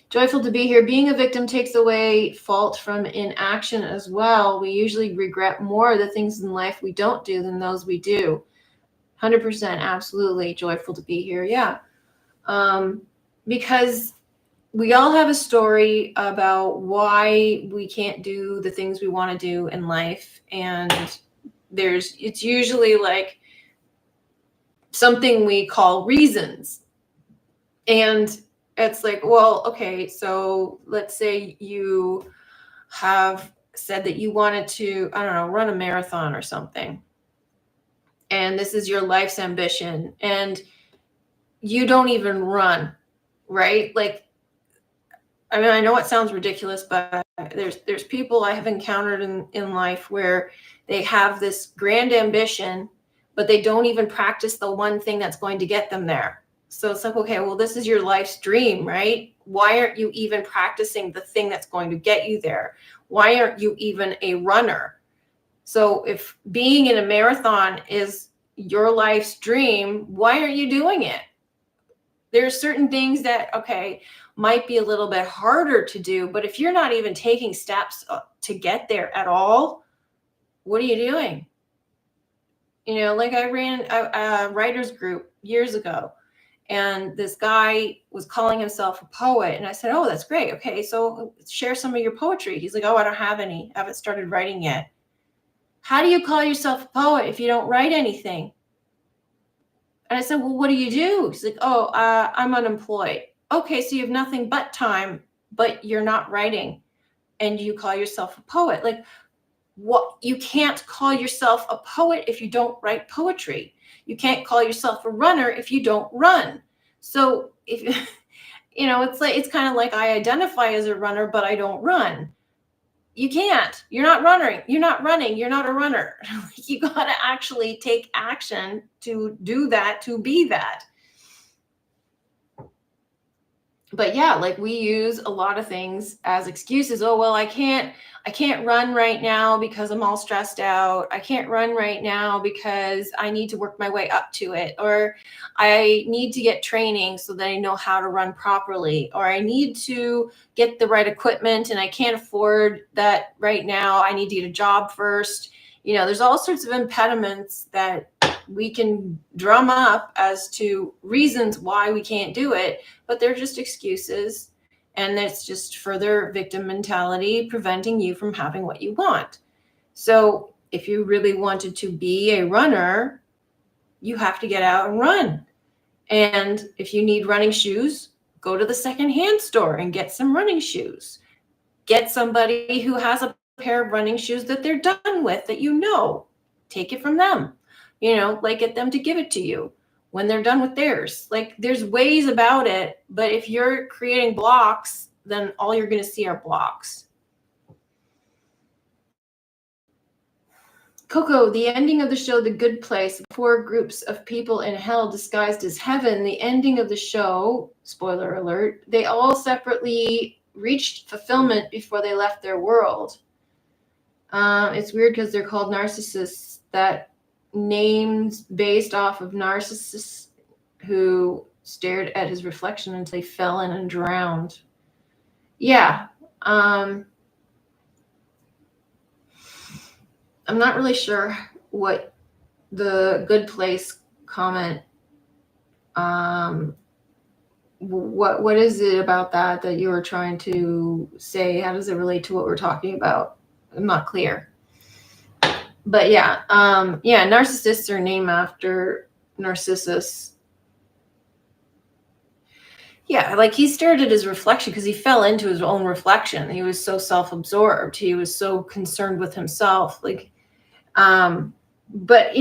Joyful to be here. Being a victim takes away fault from inaction as well. We usually regret more the things in life we don't do than those we do. 100%, absolutely. Joyful to be here. Yeah. Because we all have a story about why we can't do the things we want to do in life. And it's usually like something we call reasons. And it's like, well, okay, so let's say you have said that you wanted to, I don't know, run a marathon or something. And this is your life's ambition. And you don't even run, right? Like, I mean, I know it sounds ridiculous, but there's people I have encountered in life where they have this grand ambition, but they don't even practice the one thing that's going to get them there. So it's like, okay, well, this is your life's dream, right? Why aren't you even practicing the thing that's going to get you there? Why aren't you even a runner? So if being in a marathon is your life's dream, why aren't you doing it? There's certain things that, okay, might be a little bit harder to do, but if you're not even taking steps to get there at all, what are you doing? You know, like I ran a writer's group years ago, and this guy was calling himself a poet. And I said, oh, that's great. Okay, so share some of your poetry. He's like, oh, I don't have any. I haven't started writing yet. How do you call yourself a poet if you don't write anything? And I said, well, what do you do? He's like, oh, I'm unemployed. Okay, so you have nothing but time, but you're not writing, and you call yourself a poet. Like, what? You can't call yourself a poet if you don't write poetry. You can't call yourself a runner if you don't run. So if you know, it's kind of like I identify as a runner, but I don't run. You can't. You're not running. You're not running. You're not a runner. You got to actually take action to do that, to be that. But yeah, like we use a lot of things as excuses. Oh, well, I can't run right now because I'm all stressed out. I can't run right now because I need to work my way up to it. Or I need to get training so that I know how to run properly. Or I need to get the right equipment and I can't afford that right now. I need to get a job first. There's all sorts of impediments that we can drum up as to reasons why we can't do it, but they're just excuses. And it's just further victim mentality preventing you from having what you want. So if you really wanted to be a runner, you have to get out and run. And if you need running shoes, go to the secondhand store and get some running shoes. Get somebody who has a pair of running shoes that they're done with, that take it from them. Like get them to give it to you when they're done with theirs. Like there's ways about it, but if you're creating blocks, then all you're going to see are blocks. Coco, the ending of the show, The Good Place, 4 groups of people in hell disguised as heaven. The ending of the show, spoiler alert, they all separately reached fulfillment before they left their world. It's weird because they're called narcissists. That name's based off of narcissists who stared at his reflection until he fell in and drowned. Yeah. I'm not really sure what the Good Place comment, what is it about that you were trying to say? How does it relate to what we're talking about? I'm not clear. But yeah, narcissists are named after Narcissus. Yeah, like he stared at his reflection because he fell into his own reflection. He was so self-absorbed. He was so concerned with himself. Like, but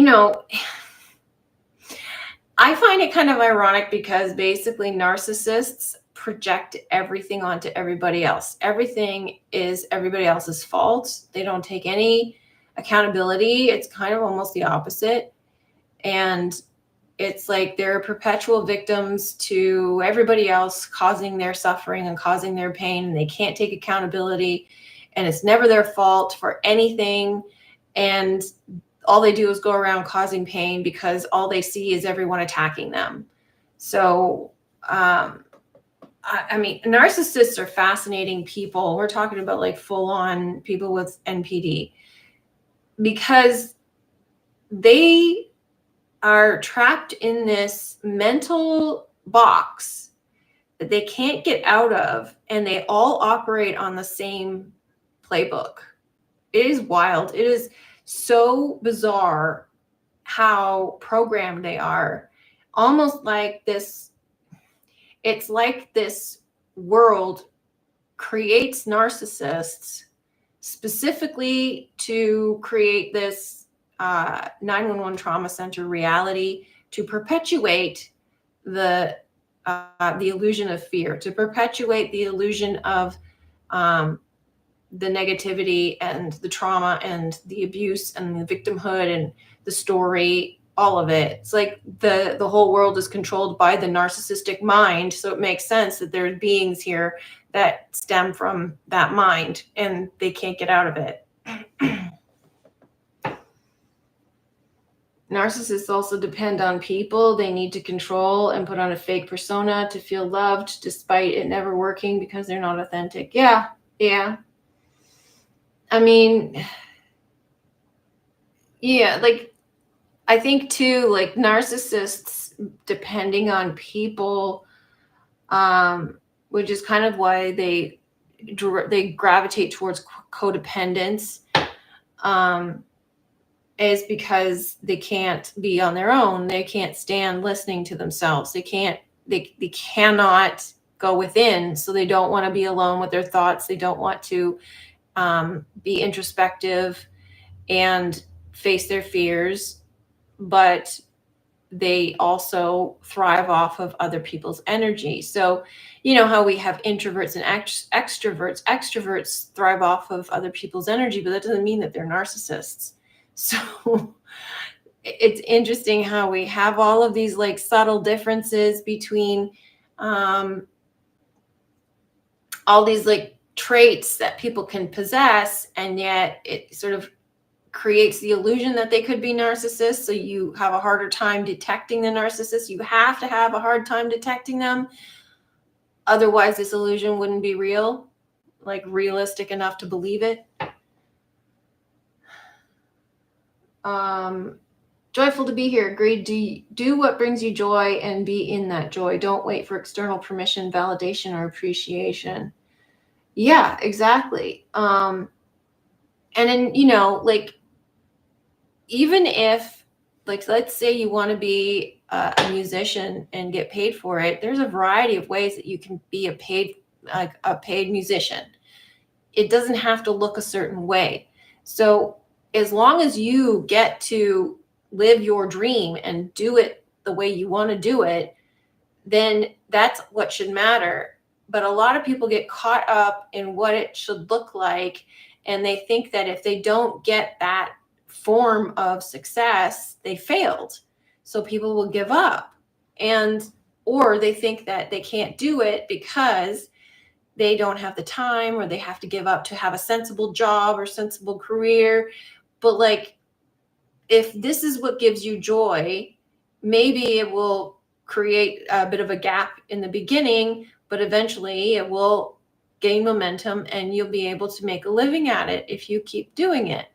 I find it kind of ironic because basically narcissists project everything onto everybody else. Everything is everybody else's fault. They don't take any accountability. It's kind of almost the opposite. And it's like they're perpetual victims to everybody else causing their suffering and causing their pain. And they can't take accountability. And it's never their fault for anything. And all they do is go around causing pain because all they see is everyone attacking them. So, I mean, narcissists are fascinating people. We're talking about like full-on people with NPD because they are trapped in this mental box that they can't get out of, and they all operate on the same playbook. It is wild. It is so bizarre how programmed they are. Almost like this, it's like this world creates narcissists specifically to create this 911 trauma center reality to perpetuate the illusion of fear, to perpetuate the illusion of the negativity and the trauma and the abuse and the victimhood and the story, all of it. It's like the whole world is controlled by the narcissistic mind. So it makes sense that there are beings here that stem from that mind and they can't get out of it. Narcissists also depend on people. They need to control and put on a fake persona to feel loved, despite it never working because they're not authentic. Yeah. I mean, yeah, like I think too, like narcissists depending on people, which is kind of why they gravitate towards codependence, is because they can't be on their own. They can't stand listening to themselves. They cannot go within. So they don't want to be alone with their thoughts. They don't want to be introspective and face their fears, but they also thrive off of other people's energy. So, you know how we have introverts and extroverts. Extroverts thrive off of other people's energy, but that doesn't mean that they're narcissists. So it's interesting how we have all of these like subtle differences between all these like traits that people can possess, and yet it sort of creates the illusion that they could be narcissists. So you have a harder time detecting the narcissist. You have to have a hard time detecting them. Otherwise, this illusion wouldn't be real, like realistic enough to believe it. Joyful to be here. Agreed. Do what brings you joy and be in that joy. Don't wait for external permission, validation, or appreciation. Yeah, exactly. And then, you know, like, even if, like, let's say you want to be a musician and get paid for it, there's a variety of ways that you can be a paid musician. It doesn't have to look a certain way. So as long as you get to live your dream and do it the way you want to do it, then that's what should matter. But a lot of people get caught up in what it should look like, and they think that if they don't get that form of success, they failed. So people will give up, and or they think that they can't do it because they don't have the time, or they have to give up to have a sensible job or sensible career. But like, if this is what gives you joy, maybe it will create a bit of a gap in the beginning, but eventually it will gain momentum and you'll be able to make a living at it if you keep doing it.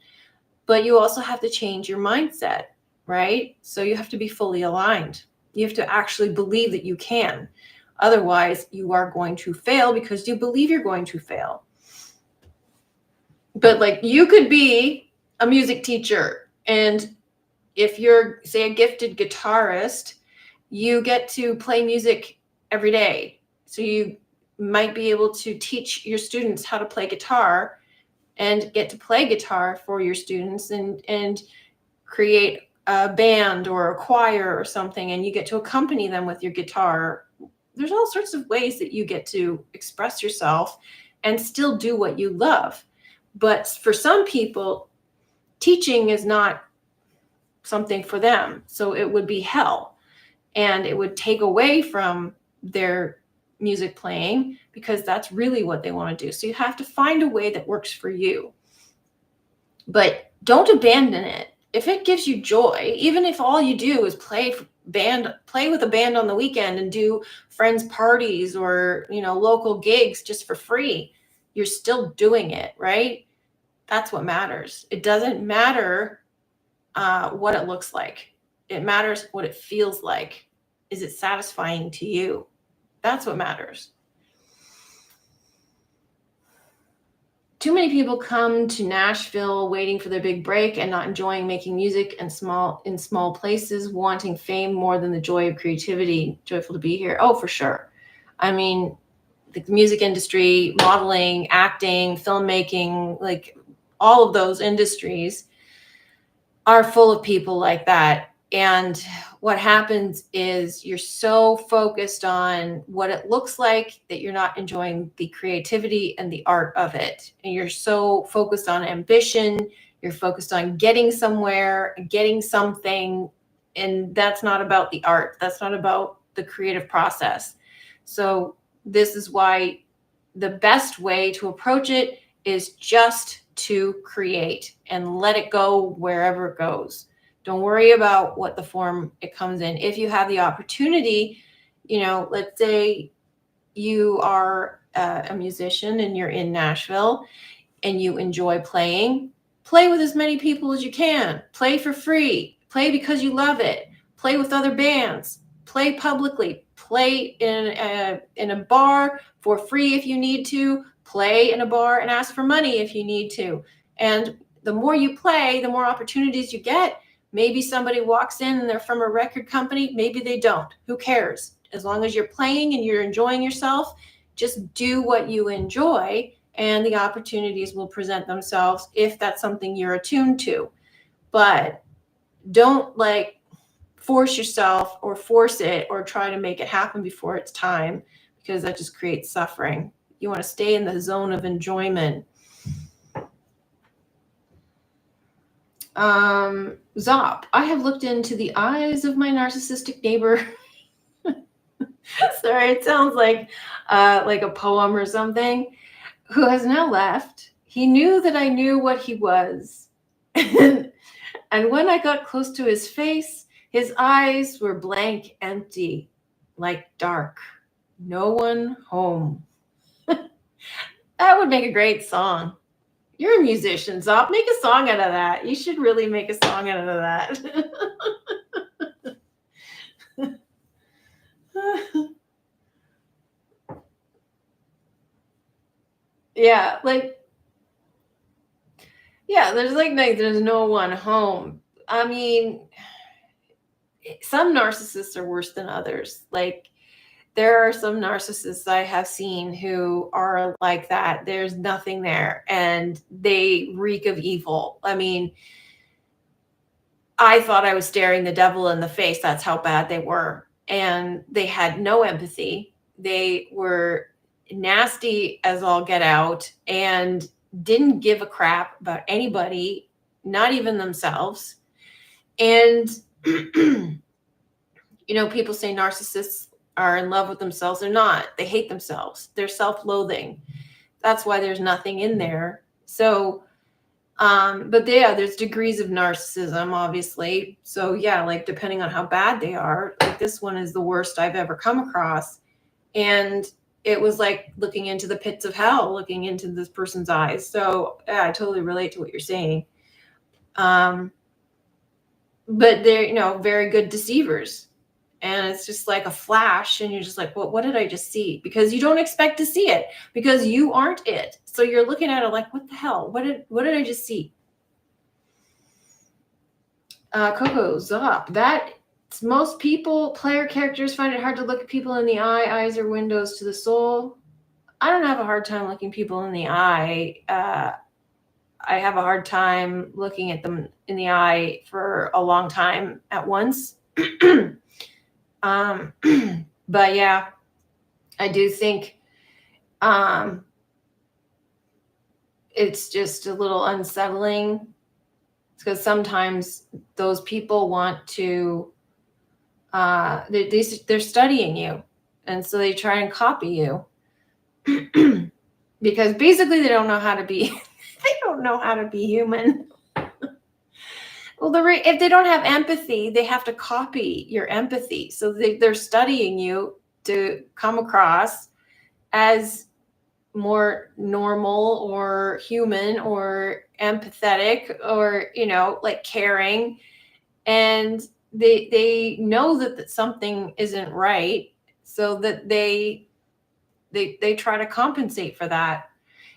But you also have to change your mindset, right? So you have to be fully aligned. You have to actually believe that you can. Otherwise, you are going to fail because you believe you're going to fail. But like, you could be a music teacher, and if you're, say, a gifted guitarist, you get to play music every day. So you might be able to teach your students how to play guitar and get to play guitar for your students, and create a band or a choir or something, and you get to accompany them with your guitar. There's all sorts of ways that you get to express yourself and still do what you love. But for some people, teaching is not something for them. So it would be hell, and it would take away from their music playing, because that's really what they want to do. So you have to find a way that works for you. But don't abandon it. If it gives you joy, even if all you do is play with a band on the weekend and do friends parties or, you know, local gigs just for free, you're still doing it, right? That's what matters. It doesn't matter what it looks like. It matters what it feels like. Is it satisfying to you? That's what matters. Too many people come to Nashville waiting for their big break and not enjoying making music in small places, wanting fame more than the joy of creativity. Joyful to be here. Oh, for sure. I mean, the music industry, modeling, acting, filmmaking, like all of those industries are full of people like that. And what happens is you're so focused on what it looks like that you're not enjoying the creativity and the art of it. And you're so focused on ambition, you're focused on getting somewhere, getting something, and that's not about the art. That's not about the creative process. So this is why the best way to approach it is just to create and let it go wherever it goes. Don't worry about what the form it comes in. If you have the opportunity, you know, let's say you are a musician and you're in Nashville and you enjoy playing, play with as many people as you can. Play for free. Play because you love it. Play with other bands. Play publicly. Play in a bar for free if you need to. Play in a bar and ask for money if you need to. And the more you play, the more opportunities you get. Maybe somebody walks in and they're from a record company. Maybe they don't. Who cares? As long as you're playing and you're enjoying yourself, just do what you enjoy, and the opportunities will present themselves if that's something you're attuned to. But don't like force yourself or force it or try to make it happen before it's time, because that just creates suffering. You want to stay in the zone of enjoyment. Zop, I have looked into the eyes of my narcissistic neighbor Sorry, it sounds like a poem or something. Who has now left. He knew that I knew what he was. And when I got close to his face, his eyes were blank, empty, like dark. No one home. That would make a great song. You're a musician, Zop. Make a song out of that. You should really make a song out of that. Yeah, there's no one home. I mean, some narcissists are worse than others. Like, there are some narcissists I have seen who are like that. There's nothing there and they reek of evil. I mean, I thought I was staring the devil in the face. That's how bad they were. And they had no empathy. They were nasty as all get out and didn't give a crap about anybody, not even themselves. And, people say narcissists are in love with themselves. They're not. They hate themselves. They're self-loathing. That's why there's nothing in there. So, but yeah, there's degrees of narcissism, obviously. So yeah, like depending on how bad they are, like this one is the worst I've ever come across. And it was like looking into the pits of hell, looking into this person's eyes. So yeah, I totally relate to what you're saying. But they're, very good deceivers. And it's just like a flash and you're just like, what did I just see? Because you don't expect to see it because you aren't it. So you're looking at it like, what the hell? What did I just see? Coco, Zop. Most player characters find it hard to look at people in the eye. Eyes are windows to the soul. I don't have a hard time looking people in the eye. I have a hard time looking at them in the eye for a long time at once. But yeah, I do think it's just a little unsettling because sometimes those people want to they're studying you, and so they try and copy you because basically they don't know how to be human. Well, if they don't have empathy, they have to copy your empathy. So they're studying you to come across as more normal or human or empathetic or, like caring. And they know that something isn't right. So that they try to compensate for that.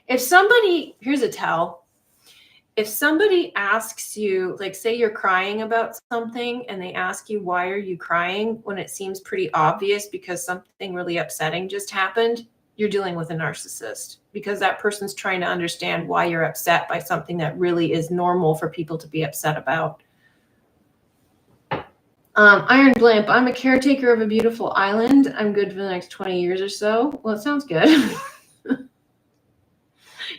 Here's a tell. If somebody asks you, like, say you're crying about something and they ask you, why are you crying, when it seems pretty obvious because something really upsetting just happened, you're dealing with a narcissist because that person's trying to understand why you're upset by something that really is normal for people to be upset about. Iron Blimp, I'm a caretaker of a beautiful island. I'm good for the next 20 years or so. Well, it sounds good.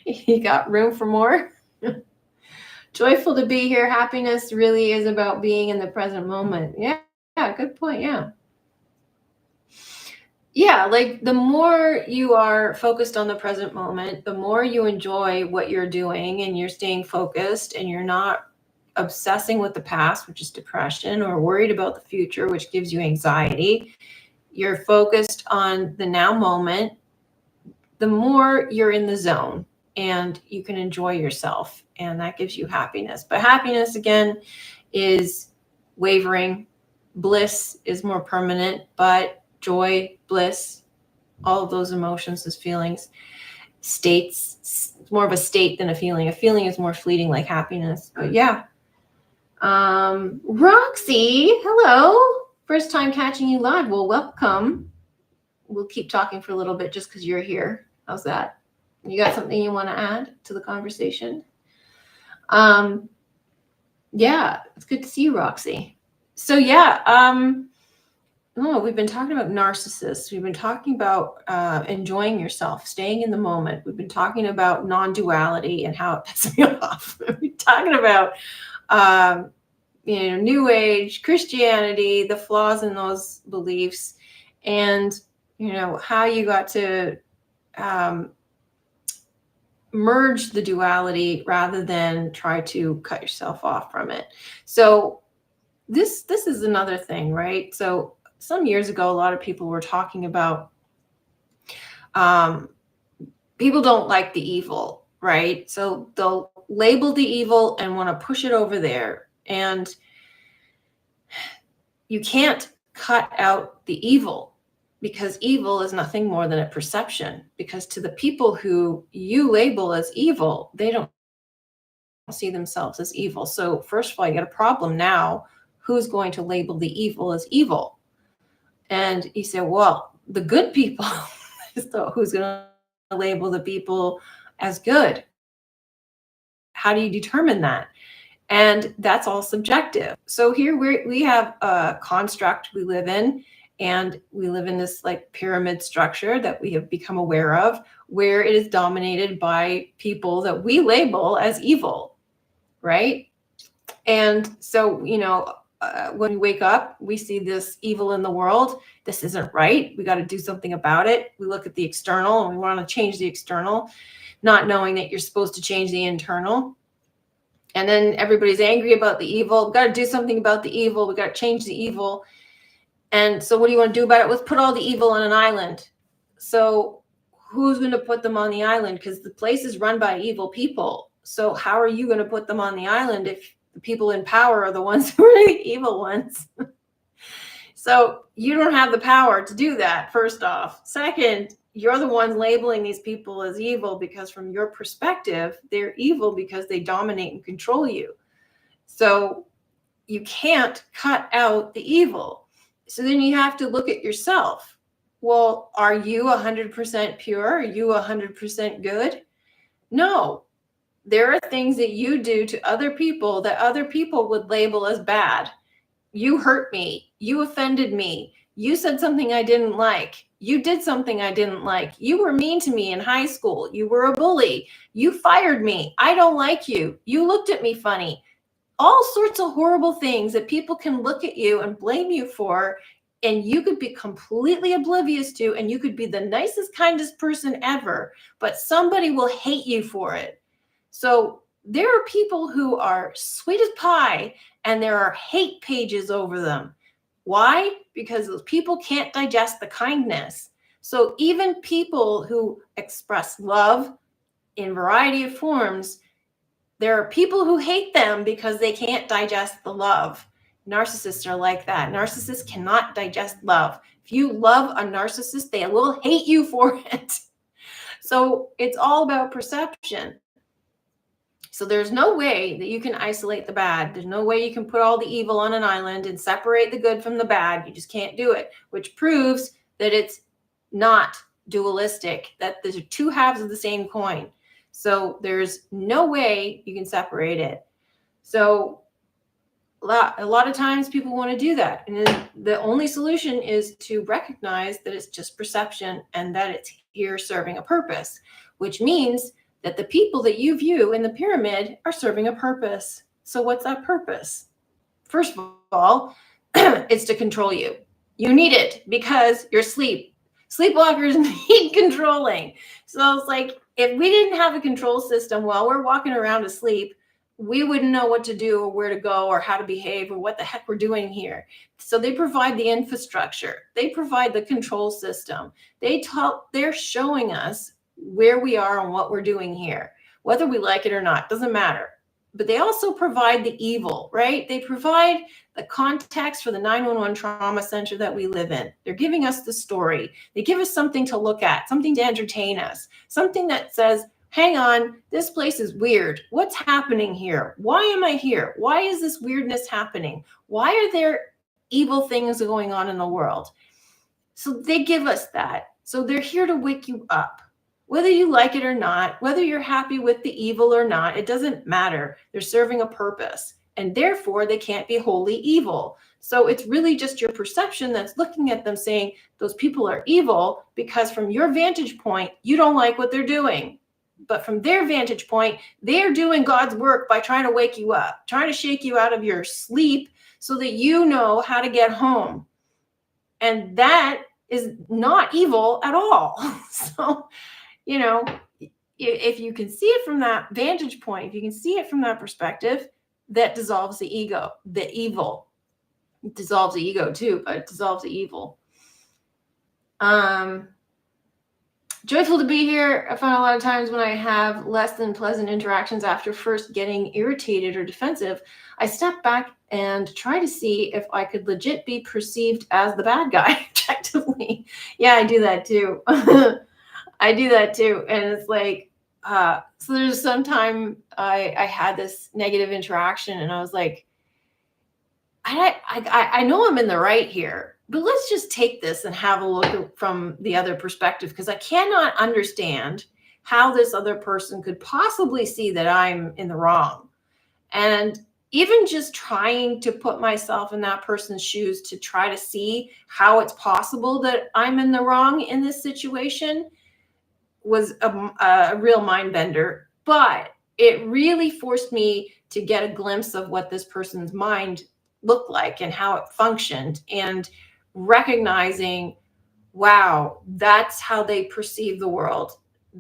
You got room for more? Joyful to be here. Happiness really is about being in the present moment. Yeah, good point. Yeah, like the more you are focused on the present moment, the more you enjoy what you're doing and you're staying focused and you're not obsessing with the past, which is depression, or worried about the future, which gives you anxiety. You're focused on the now moment, the more you're in the zone and you can enjoy yourself, and that gives you happiness. But happiness, again, is wavering. Bliss is more permanent, but joy, bliss, all of those emotions as feelings, states, it's more of a state than a feeling. A feeling is more fleeting, like happiness. But yeah. Roxy, hello. First time catching you live. Well, welcome. We'll keep talking for a little bit just because you're here. How's that? You got something you want to add to the conversation? Yeah, it's good to see you, Roxy. So yeah, we've been talking about narcissists. We've been talking about enjoying yourself, staying in the moment. We've been talking about non-duality and how it pisses me off. We've been talking about New Age, Christianity, the flaws in those beliefs. and how you got to um, merge the duality rather than try to cut yourself off from it. So this is another thing, right? So some years ago, a lot of people were talking about um, people don't like the evil, right? So they'll label the evil and want to push it over there. And you can't cut out the evil, because evil is nothing more than a perception. Because to the people who you label as evil, they don't see themselves as evil. So first of all, you got a problem now. Who's going to label the evil as evil? And you say, well, the good people. So who's going to label the people as good? How do you determine that? And that's all subjective. So here we have a construct we live in, and we live in this like pyramid structure that we have become aware of, where it is dominated by people that we label as evil, right? And so, when we wake up, we see this evil in the world. This isn't right. We got to do something about it. We look at the external and we want to change the external, not knowing that you're supposed to change the internal. And then everybody's angry about the evil. We got to do something about the evil. We got to change the evil. And so what do you want to do about it? Let's put all the evil on an island. So who's going to put them on the island? Because the place is run by evil people. So how are you going to put them on the island if the people in power are the ones who are the evil ones? So you don't have the power to do that, first off. Second, you're the ones labeling these people as evil because from your perspective, they're evil because they dominate and control you. So you can't cut out the evil. So then you have to look at yourself. Well, are you 100% pure? Are you 100% good? No. There are things that you do to other people that other people would label as bad. You hurt me. You offended me. You said something I didn't like. You did something I didn't like. You were mean to me in high school. You were a bully. You fired me. I don't like you. You looked at me funny. All sorts of horrible things that people can look at you and blame you for, and you could be completely oblivious to, and you could be the nicest, kindest person ever, but somebody will hate you for it. So there are people who are sweet as pie, and there are hate pages over them. Why? Because those people can't digest the kindness. So even people who express love in a variety of forms, there are people who hate them because they can't digest the love. Narcissists are like that. Narcissists cannot digest love. If you love a narcissist, they will hate you for it. So it's all about perception. So there's no way that you can isolate the bad. There's no way you can put all the evil on an island and separate the good from the bad. You just can't do it, which proves that it's not dualistic, that there's two halves of the same coin. So there's no way you can separate it. So a lot of times people want to do that. And then the only solution is to recognize that it's just perception and that it's here serving a purpose, which means that the people that you view in the pyramid are serving a purpose. So what's that purpose? First of all, it's to control you. You need it because you're asleep. Sleepwalkers need controlling. So it's like, if we didn't have a control system while we're walking around asleep, we wouldn't know what to do or where to go or how to behave or what the heck we're doing here. So they provide the infrastructure. They provide the control system. They're showing us where we are and what we're doing here, whether we like it or not, doesn't matter. But they also provide the evil, right? They provide the context for the 911 trauma center that we live in. They're giving us the story. They give us something to look at, something to entertain us, something that says, hang on, this place is weird. What's happening here? Why am I here? Why is this weirdness happening? Why are there evil things going on in the world? So they give us that. So they're here to wake you up. Whether you like it or not, whether you're happy with the evil or not, it doesn't matter. They're serving a purpose, and therefore they can't be wholly evil. So it's really just your perception that's looking at them saying those people are evil because from your vantage point, you don't like what they're doing. But from their vantage point, they're doing God's work by trying to wake you up, trying to shake you out of your sleep so that you know how to get home. And that is not evil at all. So, you know, if you can see it from that vantage point, if you can see it from that perspective, that dissolves the ego, the evil. It dissolves the ego too, but it dissolves the evil. Joyful to be here. I find a lot of times when I have less than pleasant interactions after first getting irritated or defensive, I step back and try to see if I could legit be perceived as the bad guy objectively. Yeah, I do that too. I do that too. And it's like, so there's some time I had this negative interaction and I was like, I know I'm in the right here, but let's just take this and have a look from the other perspective, because I cannot understand how this other person could possibly see that I'm in the wrong. And even just trying to put myself in that person's shoes to try to see how it's possible that I'm in the wrong in this situation was a real mind bender. But it really forced me to get a glimpse of what this person's mind looked like and how it functioned, and recognizing, wow, that's how they perceive the world.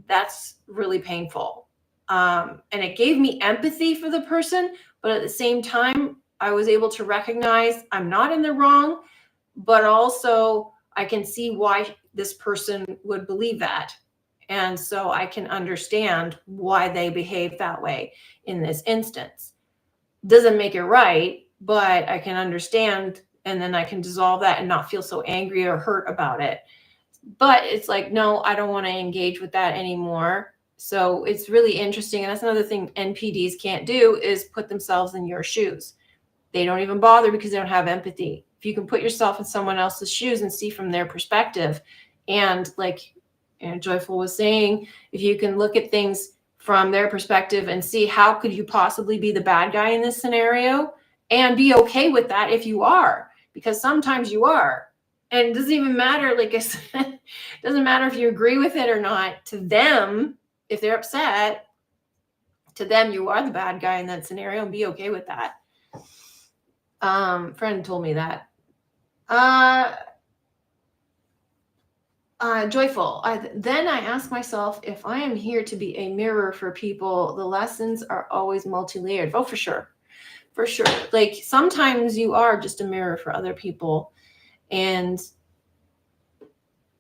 That's really painful. And it gave me empathy for the person, but at the same time, I was able to recognize I'm not in the wrong, but also I can see why this person would believe that. And so I can understand why they behave that way in this instance. Doesn't make it right, but I can understand, and then I can dissolve that and not feel so angry or hurt about it. But it's like, no, I don't want to engage with that anymore. So it's really interesting. And that's another thing NPDs can't do, is put themselves in your shoes. They don't even bother because they don't have empathy. If you can put yourself in someone else's shoes and see from their perspective, and like Joyful was saying, if you can look at things from their perspective and see how could you possibly be the bad guy in this scenario, and be okay with that if you are, because sometimes you are. And it doesn't even matter, like I said, it doesn't matter if you agree with it or not. To them, if they're upset, to them, you are the bad guy in that scenario, and be okay with that. Friend told me that. Joyful. Then I ask myself, if I am here to be a mirror for people, the lessons are always multi-layered. Oh, for sure. For sure. Like sometimes you are just a mirror for other people. And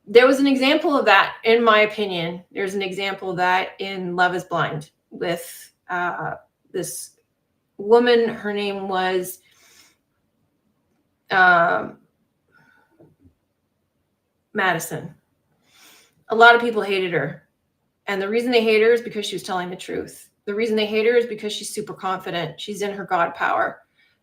there was an example of that, in my opinion. There's an example of that in Love is Blind with this woman. Her name was Madison. A lot of people hated her. And the reason they hate her is because she was telling the truth. The reason they hate her is because she's super confident. She's in her God power.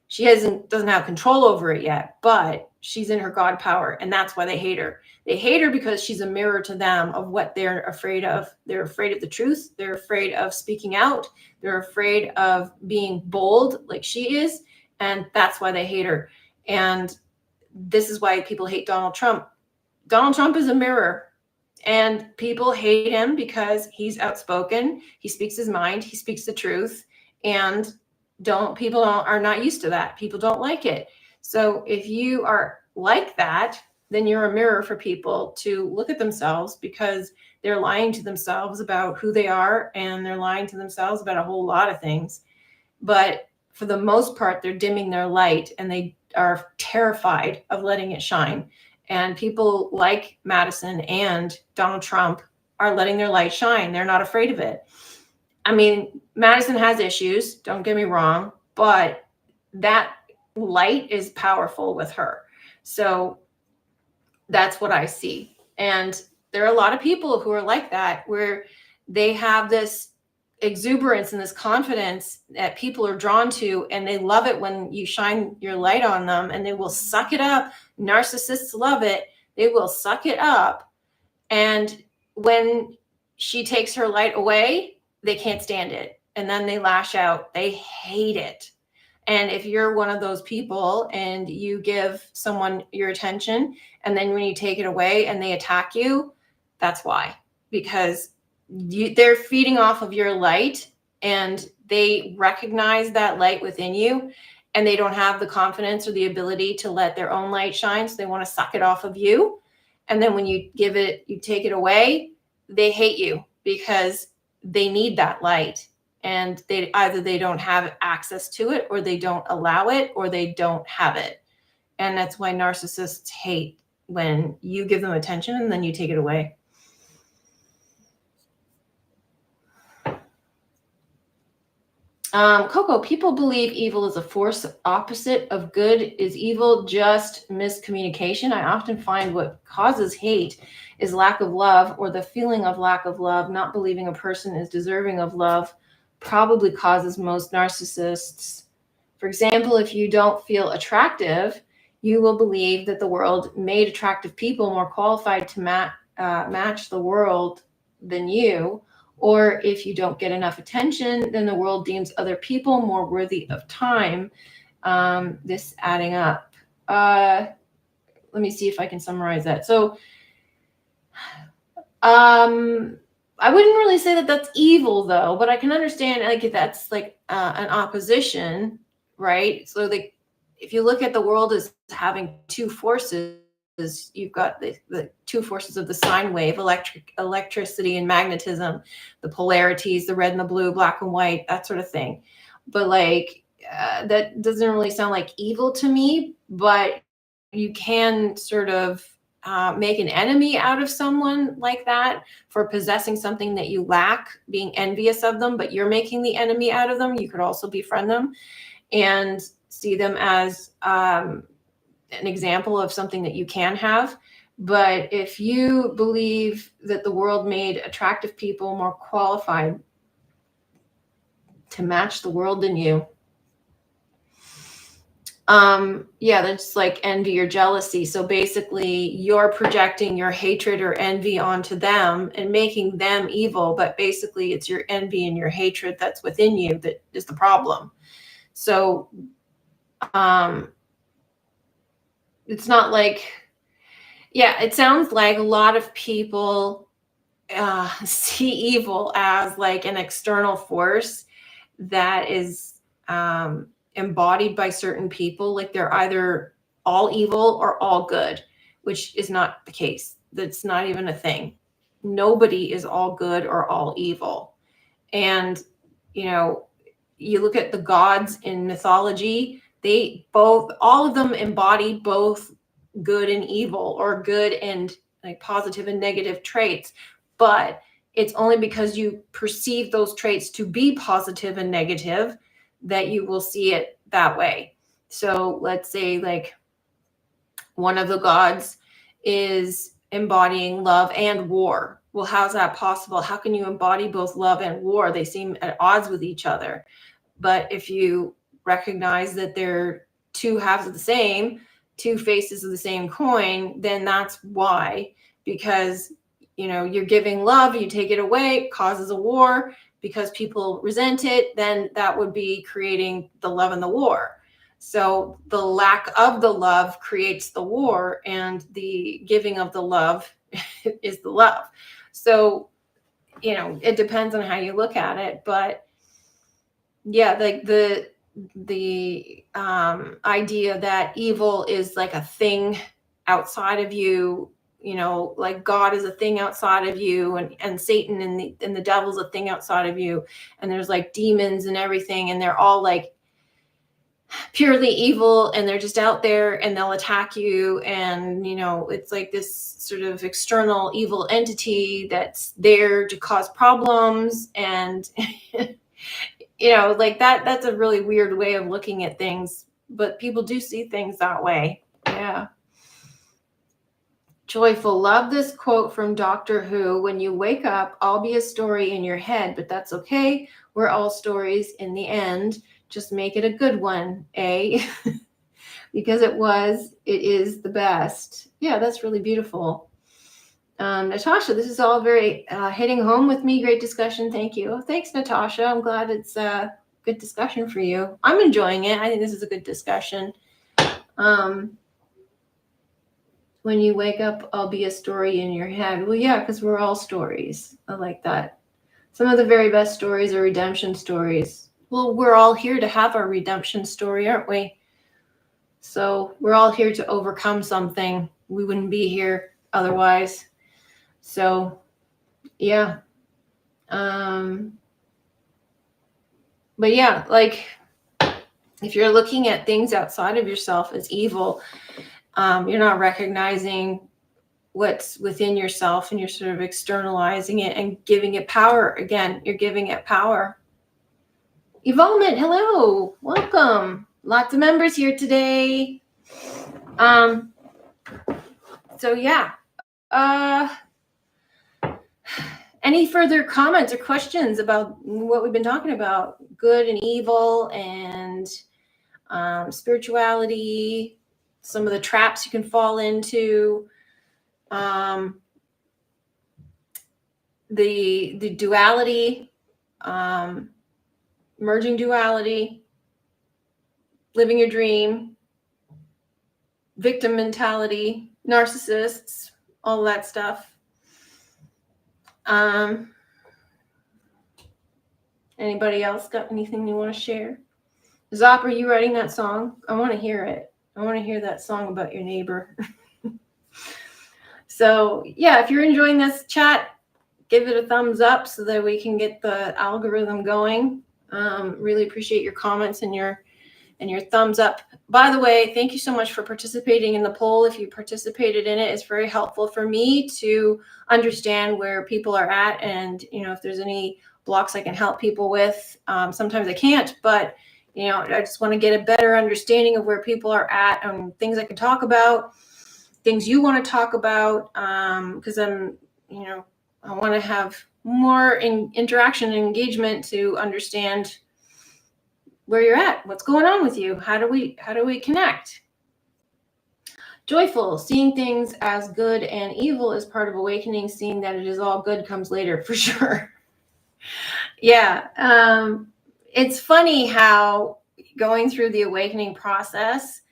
She doesn't have control over it yet, but she's in her God power. And that's why they hate her. They hate her because she's a mirror to them of what they're afraid of. They're afraid of the truth. They're afraid of speaking out. They're afraid of being bold like she is. And that's why they hate her. And this is why people hate Donald Trump. Donald Trump is a mirror. And people hate him because he's outspoken. He speaks his mind. He speaks the truth. And people are not used to that. People don't like it. So if you are like that, then you're a mirror for people to look at themselves, because they're lying to themselves about who they are, and they're lying to themselves about a whole lot of things. But for the most part, they're dimming their light, and they are terrified of letting it shine. And people like Madison and Donald Trump are letting their light shine. They're not afraid of it. I mean, Madison has issues, don't get me wrong, but that light is powerful with her. So that's what I see. And there are a lot of people who are like that, where they have this exuberance and this confidence that people are drawn to, and they love it when you shine your light on them, and they will suck it up. Narcissists love it. They will suck it up. And when she takes her light away, they can't stand it. And then they lash out. They hate it. And if you're one of those people and you give someone your attention, and then when you take it away and they attack you, that's why. Because they're feeding off of your light, and they recognize that light within you, and they don't have the confidence or the ability to let their own light shine. So they want to suck it off of you. And then when you take it away, they hate you because they need that light. And they don't have access to it, or they don't allow it, or they don't have it. And that's why narcissists hate when you give them attention and then you take it away. Coco, people believe evil is a force. Opposite of good is evil, just miscommunication. I often find what causes hate is lack of love, or the feeling of lack of love. Not believing a person is deserving of love probably causes most narcissists. For example, if you don't feel attractive, you will believe that the world made attractive people more qualified to match the world than you. Or if you don't get enough attention, then the world deems other people more worthy of time. This adding up. Let me see if I can summarize that. So I wouldn't really say that that's evil, though, but I can understand like that's like an opposition, right? So like if you look at the world as having two forces, you've got the two forces of the sine wave, electricity and magnetism, the polarities, the red and the blue, black and white, that sort of thing. But like that doesn't really sound like evil to me, but you can sort of make an enemy out of someone like that for possessing something that you lack, being envious of them, but you're making the enemy out of them. You could also befriend them and see them as an example of something that you can have. But if you believe that the world made attractive people more qualified to match the world than you, yeah, that's like envy or jealousy. So basically you're projecting your hatred or envy onto them and making them evil, but basically it's your envy and your hatred that's within you that is the problem. So it's not like, yeah, it sounds like a lot of people see evil as like an external force that is embodied by certain people. Like they're either all evil or all good, which is not the case. That's not even a thing. Nobody is all good or all evil. And, you know, you look at the gods in mythology, all of them embody both good and evil, or good and like positive and negative traits. But it's only because you perceive those traits to be positive and negative that you will see it that way. So let's say like one of the gods is embodying love and war. Well, how's that possible? How can you embody both love and war? They seem at odds with each other. But if you recognize that they're two halves of the same, two faces of the same coin, then that's why. Because, you know, you're giving love, you take it away, it causes a war. Because people resent it, then that would be creating the love and the war. So the lack of the love creates the war, and the giving of the love is the love. So, you know, it depends on how you look at it. But yeah, like the idea that evil is like a thing outside of you, you know, like God is a thing outside of you, and Satan and the devil's a thing outside of you, and there's like demons and everything, and they're all like purely evil, and they're just out there and they'll attack you. And, you know, it's like this sort of external evil entity that's there to cause problems. And you know, like that's a really weird way of looking at things, but people do see things that way. Yeah. Joyful, love this quote from Doctor Who: when you wake up, I'll be a story in your head, but that's okay. We're all stories in the end. Just make it a good one, eh? Because it is the best. Yeah, that's really beautiful. Natasha, this is all very hitting home with me. Great discussion. Thank you. Thanks, Natasha. I'm glad it's a good discussion for you. I'm enjoying it. I think this is a good discussion. When you wake up, I'll be a story in your head. Well, yeah, because we're all stories. I like that. Some of the very best stories are redemption stories. Well, we're all here to have our redemption story, aren't we? So we're all here to overcome something. We wouldn't be here otherwise. So yeah. But yeah, like if you're looking at things outside of yourself as evil, you're not recognizing what's within yourself, and you're sort of externalizing it and giving it power. Again, you're giving it power. Evolvement, hello, welcome. Lots of members here today. So yeah. Any further comments or questions about what we've been talking about? Good and evil and spirituality, some of the traps you can fall into, the duality, merging duality, living your dream, victim mentality, narcissists, all that stuff. Anybody else got anything you want to share? Zop, are you writing that song? I want to hear it. I want to hear that song about your neighbor. So yeah, if you're enjoying this chat, give it a thumbs up so that we can get the algorithm going. Really appreciate your comments and your thumbs up. By the way, thank you so much for participating in the poll. If you participated in it, it's very helpful for me to understand where people are at, and if there's any blocks I can help people with. Sometimes I can't, but I just want to get a better understanding of where people are at and things I can talk about, things you want to talk about, because I want to have more interaction and engagement to understand where you're at, what's going on with you, how do we connect. Joyful, seeing things as good and evil is part of awakening. Seeing that it is all good comes later, for sure. Yeah. It's funny how going through the awakening process,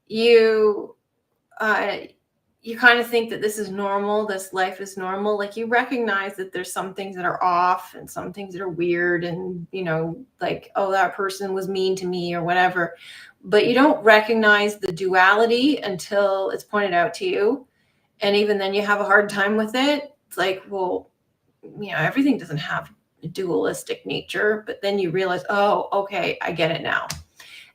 you kind of think that this is normal, this life is normal. Like you recognize that there's some things that are off and some things that are weird, and like, oh, that person was mean to me or whatever, but you don't recognize the duality until it's pointed out to you. And even then you have a hard time with it. It's like, well, everything doesn't have a dualistic nature, but then you realize, oh, okay, I get it now.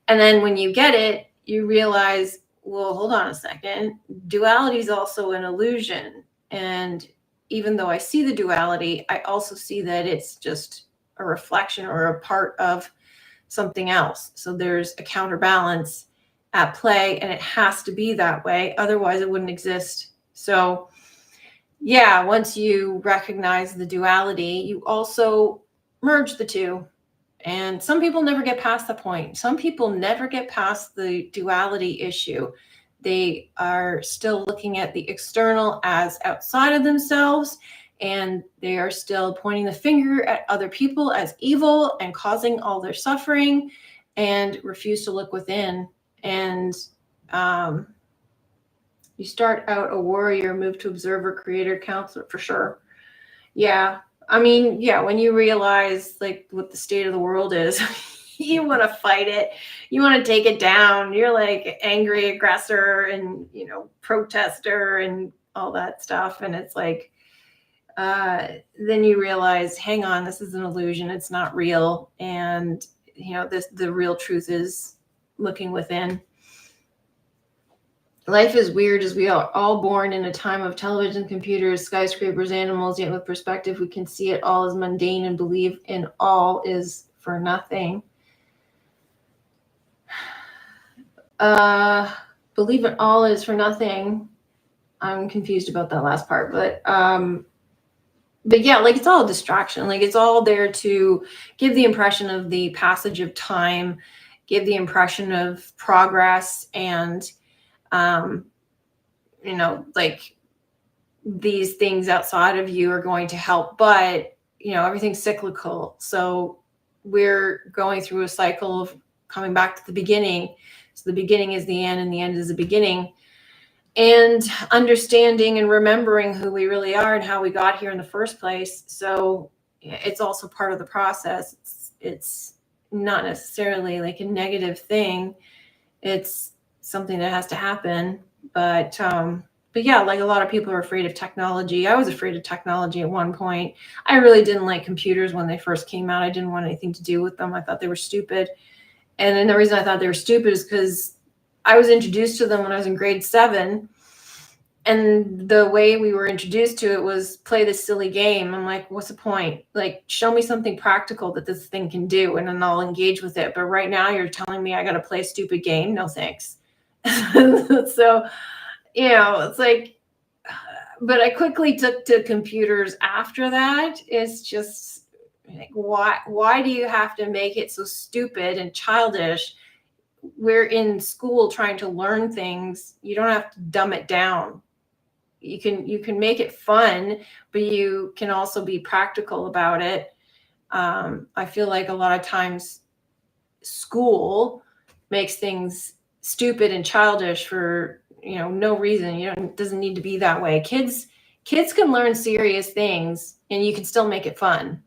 And then when you get it, you realize, well, hold on a second. Duality is also an illusion. And even though I see the duality, I also see that it's just a reflection or a part of something else. So there's a counterbalance at play, and it has to be that way. Otherwise, it wouldn't exist. So yeah, once you recognize the duality, you also merge the two. And some people never get past the point. Some people never get past the duality issue. They are still looking at the external as outside of themselves, and they are still pointing the finger at other people as evil and causing all their suffering, and refuse to look within. And you start out a warrior, move to observer, creator, counselor, for sure. Yeah. I mean, yeah, when you realize like what the state of the world is, you want to fight it. You want to take it down. You're like angry aggressor and, protester and all that stuff. And it's like, then you realize, hang on, this is an illusion. It's not real. And, the real truth is looking within. Life is weird, as we are all born in a time of television, computers, skyscrapers, animals, yet with perspective, we can see it all as mundane and believe in all is for nothing. Believe in all is for nothing. I'm confused about that last part, but yeah, like it's all a distraction. Like it's all there to give the impression of the passage of time, give the impression of progress, and like these things outside of you are going to help, but everything's cyclical. So we're going through a cycle of coming back to the beginning. So the beginning is the end, and the end is the beginning. And understanding and remembering who we really are and how we got here in the first place. So it's also part of the process. It's not necessarily like a negative thing. It's something that has to happen. But But yeah, like a lot of people are afraid of technology. I was afraid of technology at one point. I really didn't like computers when they first came out. I didn't want anything to do with them. I thought they were stupid. And then the reason I thought they were stupid is because I was introduced to them when I was in grade 7. And the way we were introduced to it was play this silly game. I'm like, what's the point? Like, show me something practical that this thing can do, and then I'll engage with it. But right now you're telling me I got to play a stupid game? No, thanks. So, it's like, but I quickly took to computers after that. It's just like, why do you have to make it so stupid and childish? We're in school trying to learn things. You don't have to dumb it down. You can make it fun, but you can also be practical about it. I feel like a lot of times school makes things stupid and childish for no reason. It doesn't need to be that way. Kids can learn serious things and you can still make it fun.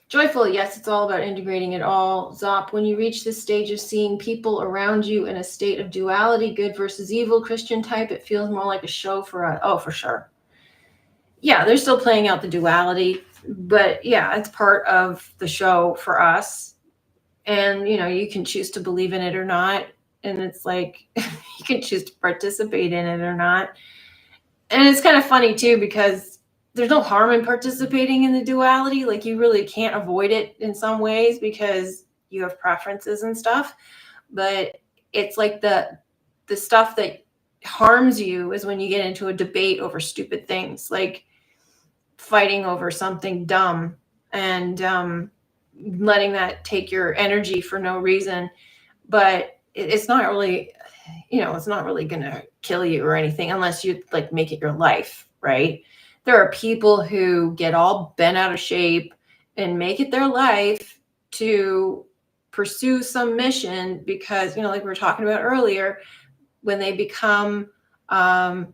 Joyful, yes, it's all about integrating it all. Zop, when you reach this stage of seeing people around you in a state of duality, good versus evil, Christian type, it feels more like a show for us. Oh, for sure. Yeah, they're still playing out the duality, but yeah, it's part of the show for us. And, you can choose to believe in it or not. And it's like, you can choose to participate in it or not. And it's kind of funny too, because there's no harm in participating in the duality. Like, you really can't avoid it in some ways because you have preferences and stuff. But it's like the stuff that harms you is when you get into a debate over stupid things, like fighting over something dumb and letting that take your energy for no reason. But it's not really, it's not really going to kill you or anything unless you like make it your life, right? There are people who get all bent out of shape and make it their life to pursue some mission because, like we were talking about earlier, when they become a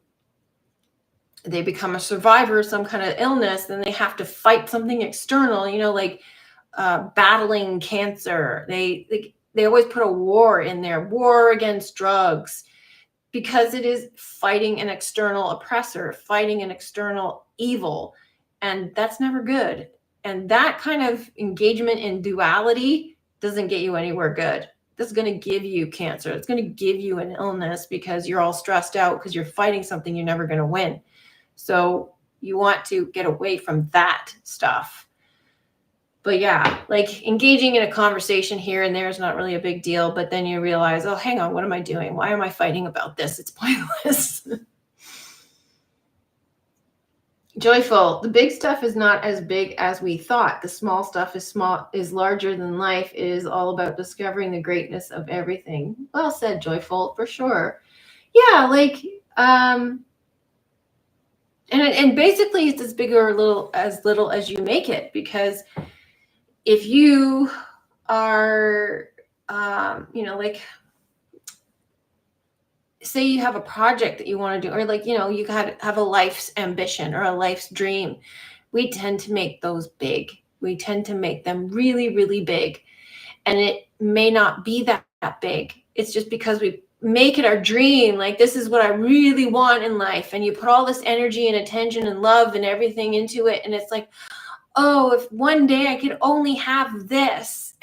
survivor of some kind of illness, then they have to fight something external, like battling cancer. They always put a war in there, war against drugs, because it is fighting an external oppressor, fighting an external evil. And that's never good. And that kind of engagement in duality doesn't get you anywhere good. That's going to give you cancer. It's going to give you an illness because you're all stressed out because you're fighting something you're never going to win. So you want to get away from that stuff. But yeah, like engaging in a conversation here and there is not really a big deal. But then you realize, oh, hang on, what am I doing? Why am I fighting about this? It's pointless. Joyful, the big stuff is not as big as we thought. The small stuff is larger than life. It is all about discovering the greatness of everything. Well said, Joyful, for sure. Yeah, like and basically it's as big or little as you make it, because if you are, like, say you have a project that you want to do, or like, you have a life's ambition or a life's dream, we tend to make those big. We tend to make them really, really big. And it may not be that big. It's just because we make it our dream. Like, this is what I really want in life. And you put all this energy and attention and love and everything into it. And it's like, oh, if one day I could only have this.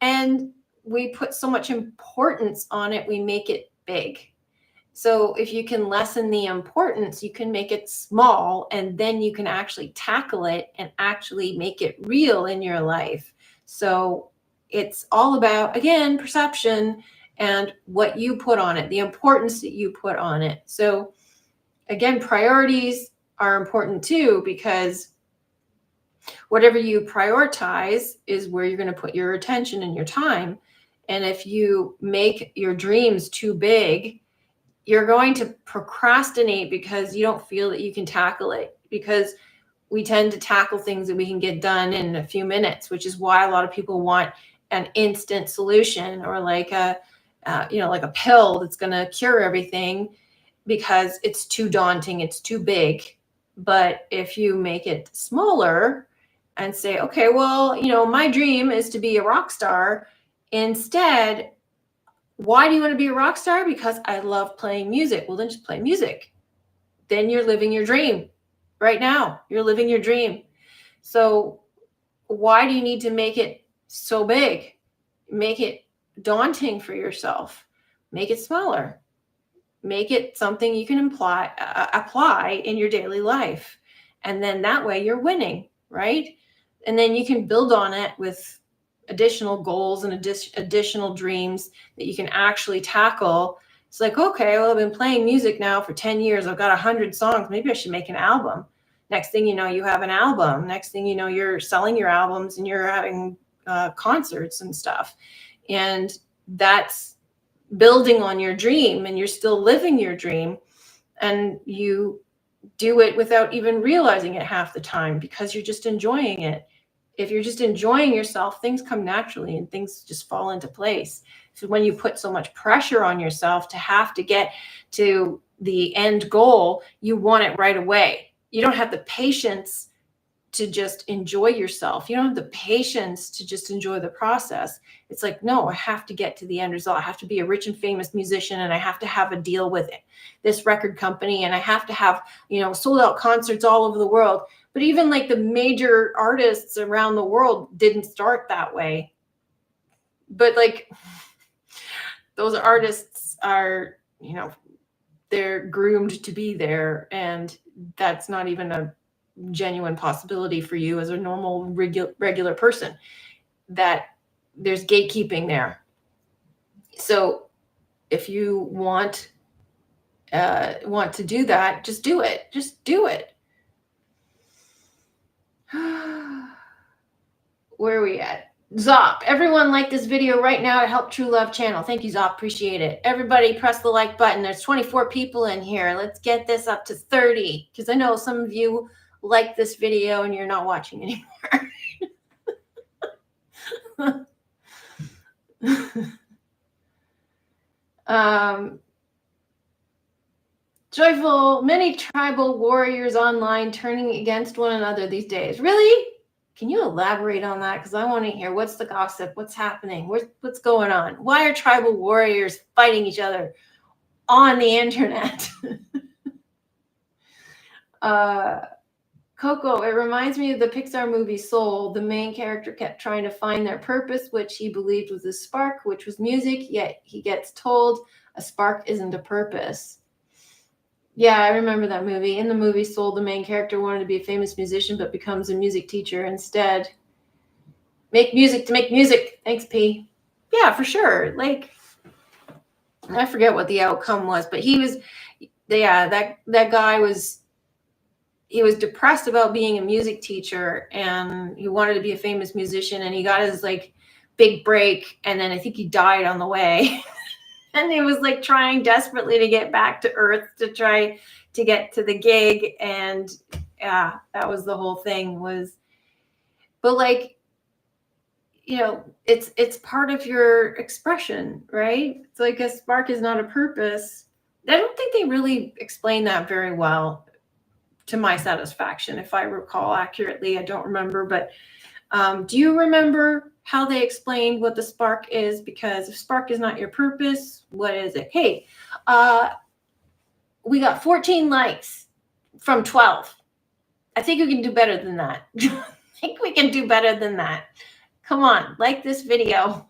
And we put so much importance on it, we make it big. So if you can lessen the importance, you can make it small, and then you can actually tackle it and actually make it real in your life. So it's all about, again, perception and what you put on it, the importance that you put on it. So again, priorities are important too, because whatever you prioritize is where you're going to put your attention and your time. And if you make your dreams too big, you're going to procrastinate because you don't feel that you can tackle it, because we tend to tackle things that we can get done in a few minutes, which is why a lot of people want an instant solution, or like like a pill that's going to cure everything, because it's too daunting, it's too big. But if you make it smaller and say, okay, well, my dream is to be a rock star. Instead, Why do you want to be a rock star? Because I love playing music. Well, then just play music. Then you're living your dream. Right now, you're living your dream. So why do you need to make it so big? Make it daunting for yourself. Make it smaller. Make it something you can apply in your daily life. And then that way you're winning, right? And then you can build on it with additional goals and additional dreams that you can actually tackle. It's like, okay, well, I've been playing music now for 10 years. I've got 100 songs. Maybe I should make an album. Next thing you know, you have an album. Next thing you know, you're selling your albums and you're having concerts and stuff. And that's building on your dream, and you're still living your dream, and you do it without even realizing it half the time because you're just enjoying it. If you're just enjoying yourself, things come naturally and things just fall into place. So when you put so much pressure on yourself to have to get to the end goal, you want it right away. You don't have the patience to just enjoy yourself. You don't have the patience to just enjoy the process. It's like, no, I have to get to the end result. I have to be a rich and famous musician, and I have to have a deal with this record company, and I have to have, sold out concerts all over the world. But even like the major artists around the world didn't start that way. But like those artists are, they're groomed to be there, and that's not even a genuine possibility for you as a normal regular person. That there's gatekeeping there. So if you want to do that, just do it. Where are we at? Zop, everyone like this video right now to help True Love channel. Thank you, Zop. Appreciate it. Everybody press the like button. There's 24 people in here. Let's get this up to 30, because I know some of you like this video and you're not watching anymore. Joyful, many tribal warriors online turning against one another these days. Really? Can you elaborate on that? Because I want to hear, what's the gossip? What's happening? What's going on? Why are tribal warriors fighting each other on the internet? Coco, it reminds me of the Pixar movie Soul. The main character kept trying to find their purpose, which he believed was a spark, which was music, yet he gets told a spark isn't a purpose. Yeah, I remember that movie. In the movie Soul, the main character wanted to be a famous musician, but becomes a music teacher instead. Make music to make music. Thanks, P. Yeah, for sure. Like, I forget what the outcome was, but that guy was, he was depressed about being a music teacher, and he wanted to be a famous musician, and he got his like big break, and then I think he died on the way. And he was like trying desperately to get back to Earth to try to get to the gig. And yeah, that was the whole thing but like, it's part of your expression, right? It's like a spark is not a purpose. I don't think they really explain that very well to my satisfaction. If I recall accurately, I don't remember, but do you remember how they explained what the spark is? Because if spark is not your purpose, what is it? Hey, we got 14 likes from 12. I think we can do better than that. I think we can do better than that. Come on, like this video.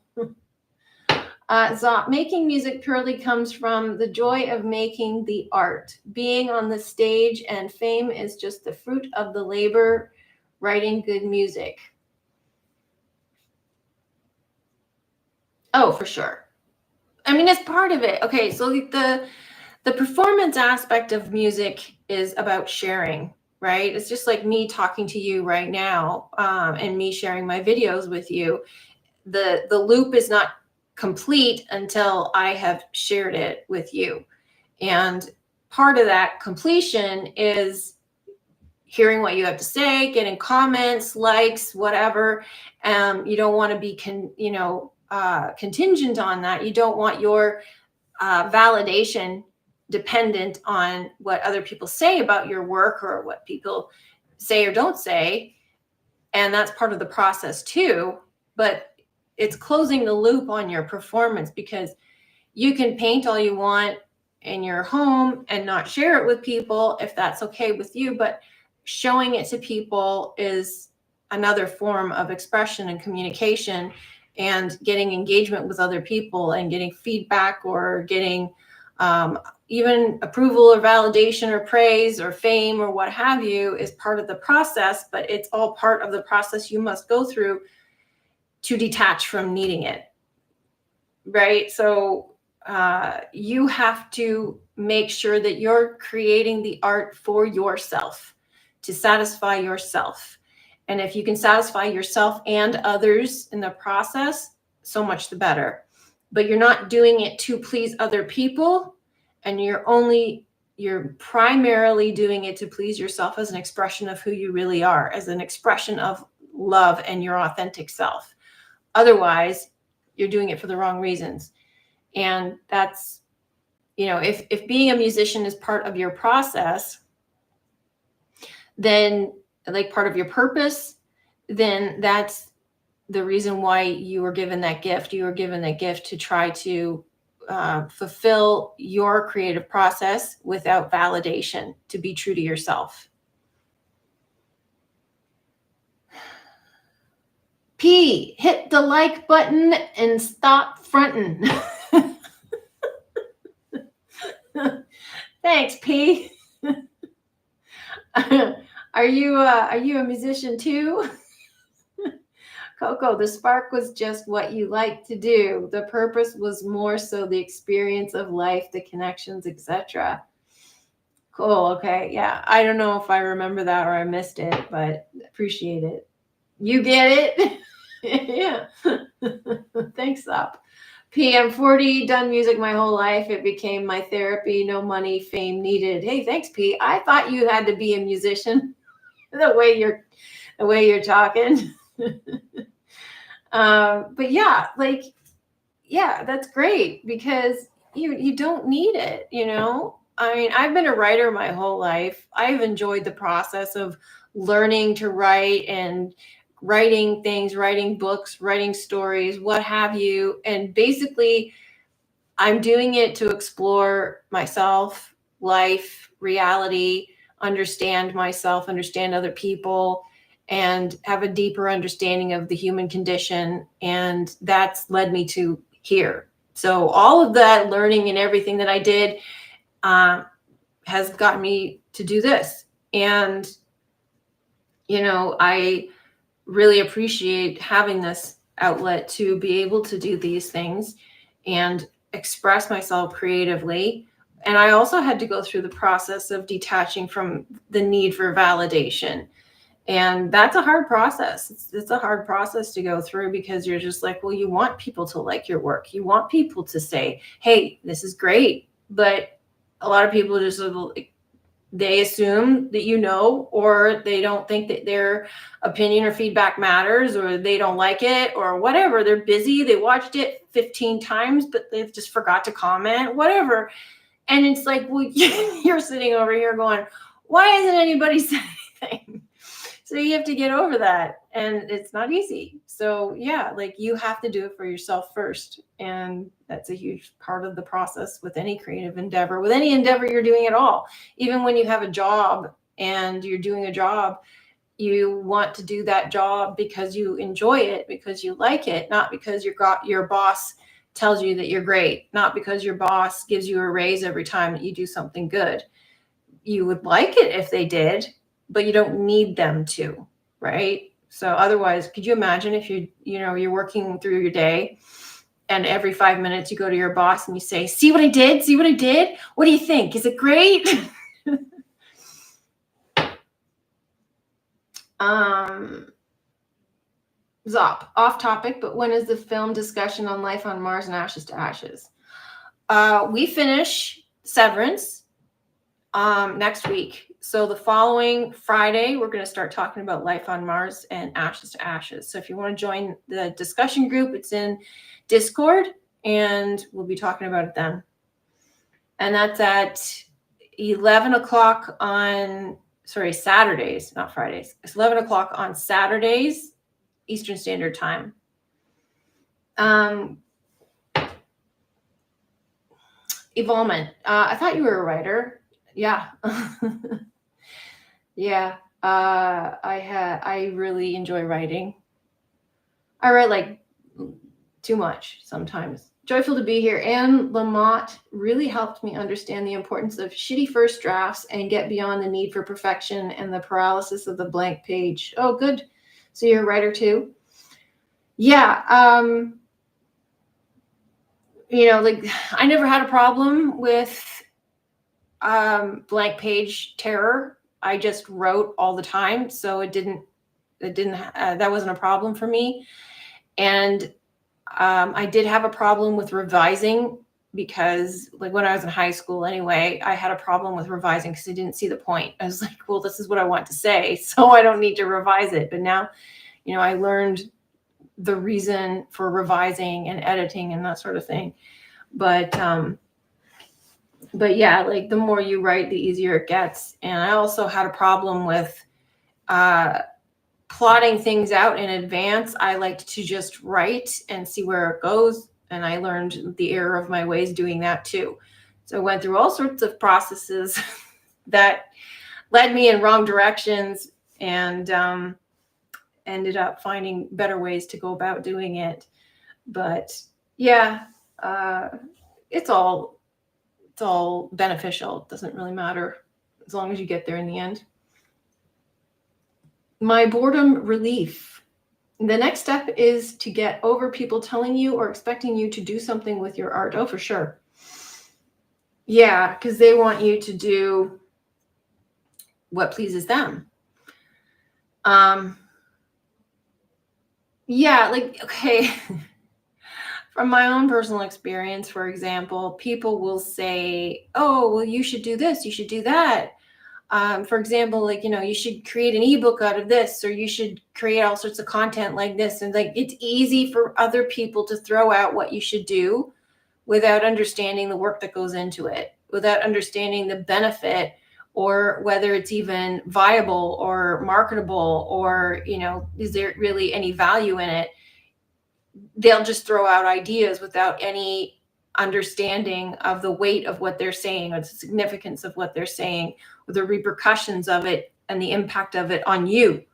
Making music purely comes from the joy of making the art. Being on the stage and fame is just the fruit of the labor, writing good music. Oh, for sure. I mean, it's part of it. Okay, so the performance aspect of music is about sharing, right? It's just like me talking to you right now, and me sharing my videos with you. The loop is not complete until I have shared it with you. And part of that completion is hearing what you have to say, getting comments, likes, whatever. You don't want to be contingent on that. You don't want your validation dependent on what other people say about your work or what people say or don't say. And that's part of the process too. But it's closing the loop on your performance, because You can paint all you want in your home and not share it with people if that's okay with you, but showing it to people is another form of expression and communication and getting engagement with other people and getting feedback or getting even approval or validation or praise or fame or what have you is part of the process, but it's all part of the process you must go through to detach from needing it, right? So you have to make sure that you're creating the art for yourself to satisfy yourself. And if you can satisfy yourself and others in the process, so much the better. But you're not doing it to please other people, and you're primarily doing it to please yourself as an expression of who you really are, as an expression of love and your authentic self. Otherwise, you're doing it for the wrong reasons. And that's, if being a musician is part of your process, then like part of your purpose, then that's the reason why you were given that gift. You were given that gift to try to fulfill your creative process without validation, to be true to yourself. P, hit the like button and stop fronting. Thanks, P. Are you a musician too? Coco, the spark was just what you like to do. The purpose was more so the experience of life, the connections, etc. Cool. Okay. Yeah. I don't know if I remember that or I missed it, but appreciate it. You get it? Yeah. Thanks, up. PM 40, done music my whole life. It became my therapy. No money, fame needed. Hey, thanks, P. I thought you had to be a musician the way you're talking. But yeah, that's great because you don't need it, I mean, I've been a writer my whole life. I've enjoyed the process of learning to write and writing things, writing books, writing stories, what have you. And basically, I'm doing it to explore myself, life, reality, understand myself, understand other people, and have a deeper understanding of the human condition. And that's led me to here. So all of that learning and everything that I did has gotten me to do this. And, I really appreciate having this outlet to be able to do these things and express myself creatively. And I also had to go through the process of detaching from the need for validation. And that's a hard process. It's a hard process to go through because you're just like, well, you want people to like your work. You want people to say, hey, this is great. But a lot of people just they assume that or they don't think that their opinion or feedback matters, or they don't like it or whatever. They're busy. They watched it 15 times, but they've just forgot to comment, whatever. And it's like, well, you're sitting over here going, why hasn't anybody said anything? So you have to get over that. And it's not easy. So yeah, you have to do it for yourself first. And that's a huge part of the process with any creative endeavor, with any endeavor you're doing at all. Even when you have a job and you're doing a job, you want to do that job because you enjoy it, because you like it, not because your boss tells you that you're great, not because your boss gives you a raise every time that you do something good. You would like it if they did, but you don't need them to, right? So otherwise, could you imagine if you're working through your day and every 5 minutes you go to your boss and you say, see what I did? See what I did? What do you think? Is it great? Zop, off topic, but when is the film discussion on Life on Mars and Ashes to Ashes? We finish Severance next week. So the following Friday, we're going to start talking about Life on Mars and Ashes to Ashes. So if you want to join the discussion group, it's in Discord, and we'll be talking about it then. And that's at 11 o'clock on, Saturdays, not Fridays. It's 11 o'clock on Saturdays, Eastern Standard Time. Evolvement. I thought you were a writer. Yeah. Yeah. I really enjoy writing. I write like too much sometimes. Joyful to be here. Anne Lamott really helped me understand the importance of shitty first drafts and get beyond the need for perfection and the paralysis of the blank page. Oh, good. So you're a writer too? Yeah. Like I never had a problem with blank page terror. I just wrote all the time, so that wasn't a problem for me. And I did have a problem with revising because, like, when I was in high school anyway, I had a problem with revising because I didn't see the point. I was like, well, this is what I want to say, so I don't need to revise it. But now, I learned the reason for revising and editing and that sort of thing. But yeah, like the more you write, the easier it gets. And I also had a problem with plotting things out in advance. I liked to just write and see where it goes. And I learned the error of my ways doing that too. So I went through all sorts of processes that led me in wrong directions, and ended up finding better ways to go about doing it. But yeah, it's all beneficial. It doesn't really matter as long as you get there in the end. My boredom relief. The next step is to get over people telling you or expecting you to do something with your art. Oh, for sure. Yeah, because they want you to do what pleases them. Yeah, like, okay. From my own personal experience, for example, people will say, oh, well, you should do this, you should do that. For example, like, you should create an ebook out of this, or you should create all sorts of content like this. And like, it's easy for other people to throw out what you should do without understanding the work that goes into it, without understanding the benefit, or whether it's even viable or marketable, or, is there really any value in it? They'll just throw out ideas without any understanding of the weight of what they're saying, or the significance of what they're saying, or the repercussions of it and the impact of it on you,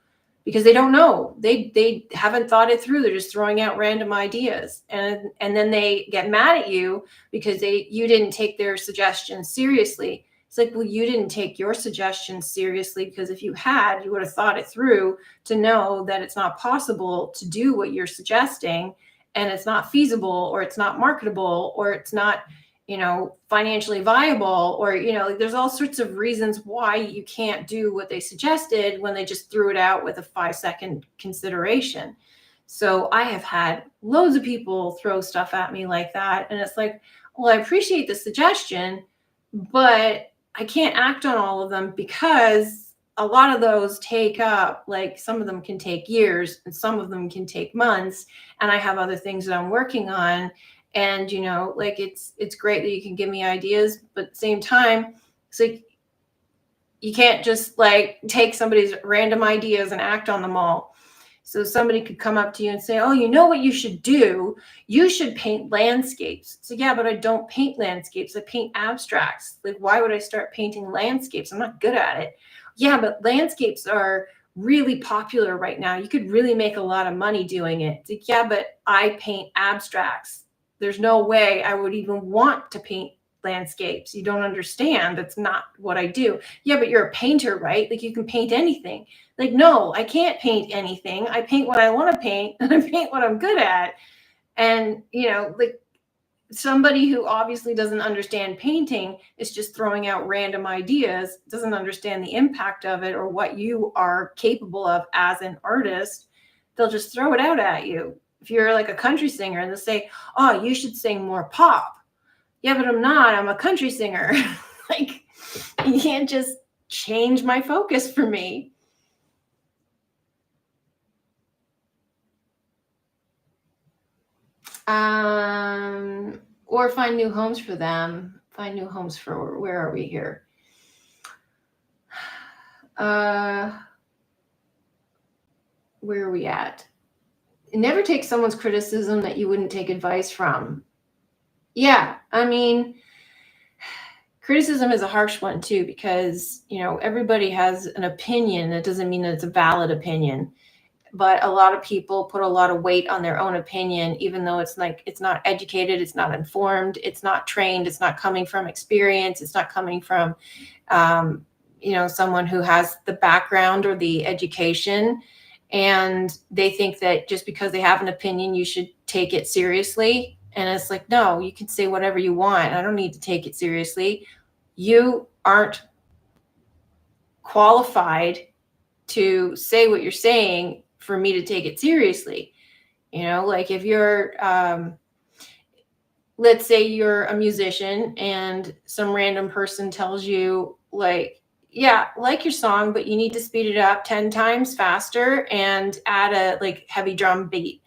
because they don't know. They haven't thought it through. They're just throwing out random ideas, and then they get mad at you because you didn't take their suggestions seriously. It's like, well, you didn't take your suggestions seriously, because if you had, you would have thought it through to know that it's not possible to do what you're suggesting, and it's not feasible, or it's not marketable, or it's not, financially viable, or, like, there's all sorts of reasons why you can't do what they suggested when they just threw it out with a 5-second consideration. So I have had loads of people throw stuff at me like that. And it's like, well, I appreciate the suggestion, but I can't act on all of them, because a lot of those take up, like, some of them can take years and some of them can take months. And I have other things that I'm working on. And, like, it's great that you can give me ideas, but at the same time, it's like, you can't just like take somebody's random ideas and act on them all. So somebody could come up to you and say, oh, you know what you should do? You should paint landscapes. So yeah, but I don't paint landscapes. I paint abstracts. Like, why would I start painting landscapes? I'm not good at it. Yeah, but landscapes are really popular right now. You could really make a lot of money doing it. It's like, yeah, but I paint abstracts. There's no way I would even want to paint landscapes. You don't understand. That's not what I do. Yeah, but you're a painter, right? Like, you can paint anything. Like, no, I can't paint anything. I paint what I want to paint, and I paint what I'm good at. And, like, somebody who obviously doesn't understand painting is just throwing out random ideas, doesn't understand the impact of it or what you are capable of as an artist. They'll just throw it out at you. If you're like a country singer, and they'll say, oh, you should sing more pop. Yeah, but I'm not. I'm a country singer. Like, you can't just change my focus for me. Or find new homes for them. Find new homes for, where are we here? Where are we at? Never take someone's criticism that you wouldn't take advice from. Yeah, I mean, criticism is a harsh one too, because, everybody has an opinion. That doesn't mean that it's a valid opinion. But a lot of people put a lot of weight on their own opinion, even though it's not educated, it's not informed, it's not trained, it's not coming from experience, it's not coming from, someone who has the background or the education. And they think that just because they have an opinion, you should take it seriously. And it's like, no, you can say whatever you want. I don't need to take it seriously. You aren't qualified to say what you're saying for me to take it seriously. Like if you're, let's say you're a musician and some random person tells you, like, yeah, like your song, but you need to speed it up 10 times faster and add a like heavy drum beat.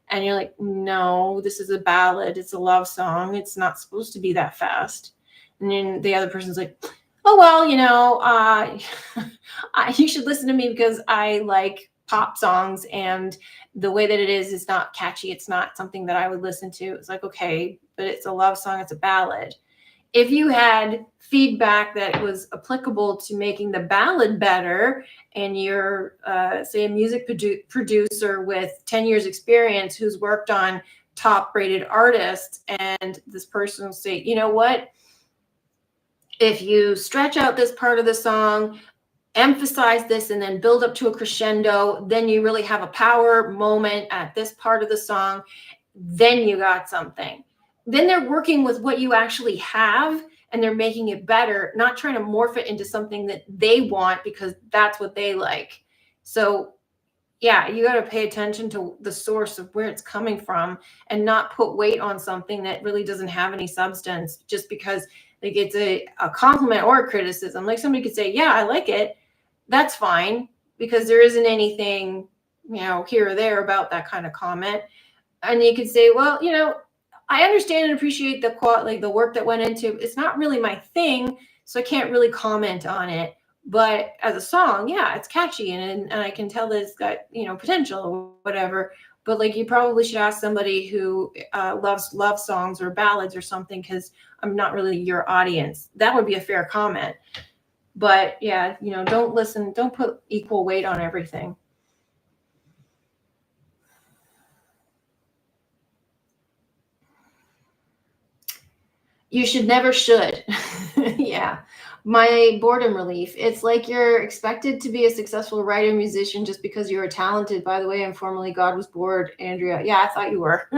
And you're like, no, this is a ballad. It's a love song. It's not supposed to be that fast. And then the other person's like, oh, well, you should listen to me because I like pop songs, and the way that it is not catchy. It's not something that I would listen to. It's like, okay, but it's a love song. It's a ballad. If you had feedback that was applicable to making the ballad better, and you're, say, a music producer with 10 years experience who's worked on top rated artists, and this person will say, you know what? If you stretch out this part of the song, emphasize this, and then build up to a crescendo, then you really have a power moment at this part of the song, then you got something. Then they're working with what you actually have, and they're making it better, not trying to morph it into something that they want because that's what they like. So yeah, you got to pay attention to the source of where it's coming from, and not put weight on something that really doesn't have any substance just because like it's a compliment or a criticism. Like somebody could say, yeah, I like it. That's fine, because there isn't anything, here or there about that kind of comment. And you could say, well, I understand and appreciate the work that went into it. It's not really my thing, so I can't really comment on it. But as a song, yeah, it's catchy, and I can tell that it's got, potential or whatever. But like, you probably should ask somebody who loves love songs or ballads or something, because I'm not really your audience. That would be a fair comment. But yeah, don't put equal weight on everything. You should never should. Yeah. My boredom relief. It's like you're expected to be a successful writer, musician just because you're talented. By the way, I'm formerly God was bored, Andrea. Yeah, I thought you were.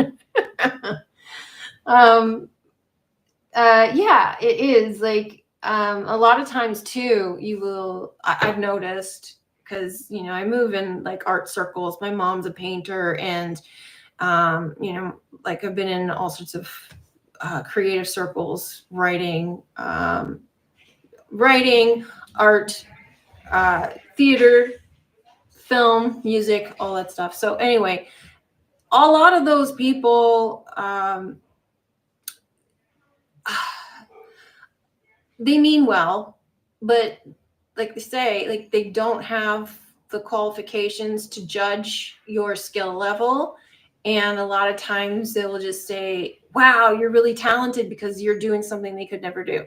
Yeah, it is like a lot of times too, I've noticed, because I move in like art circles. My mom's a painter, and like I've been in all sorts of creative circles, writing, art, theater, film, music, all that stuff. So anyway, a lot of those people, they mean well, but like they say, like they don't have the qualifications to judge your skill level. And a lot of times they will just say, wow, you're really talented, because you're doing something they could never do.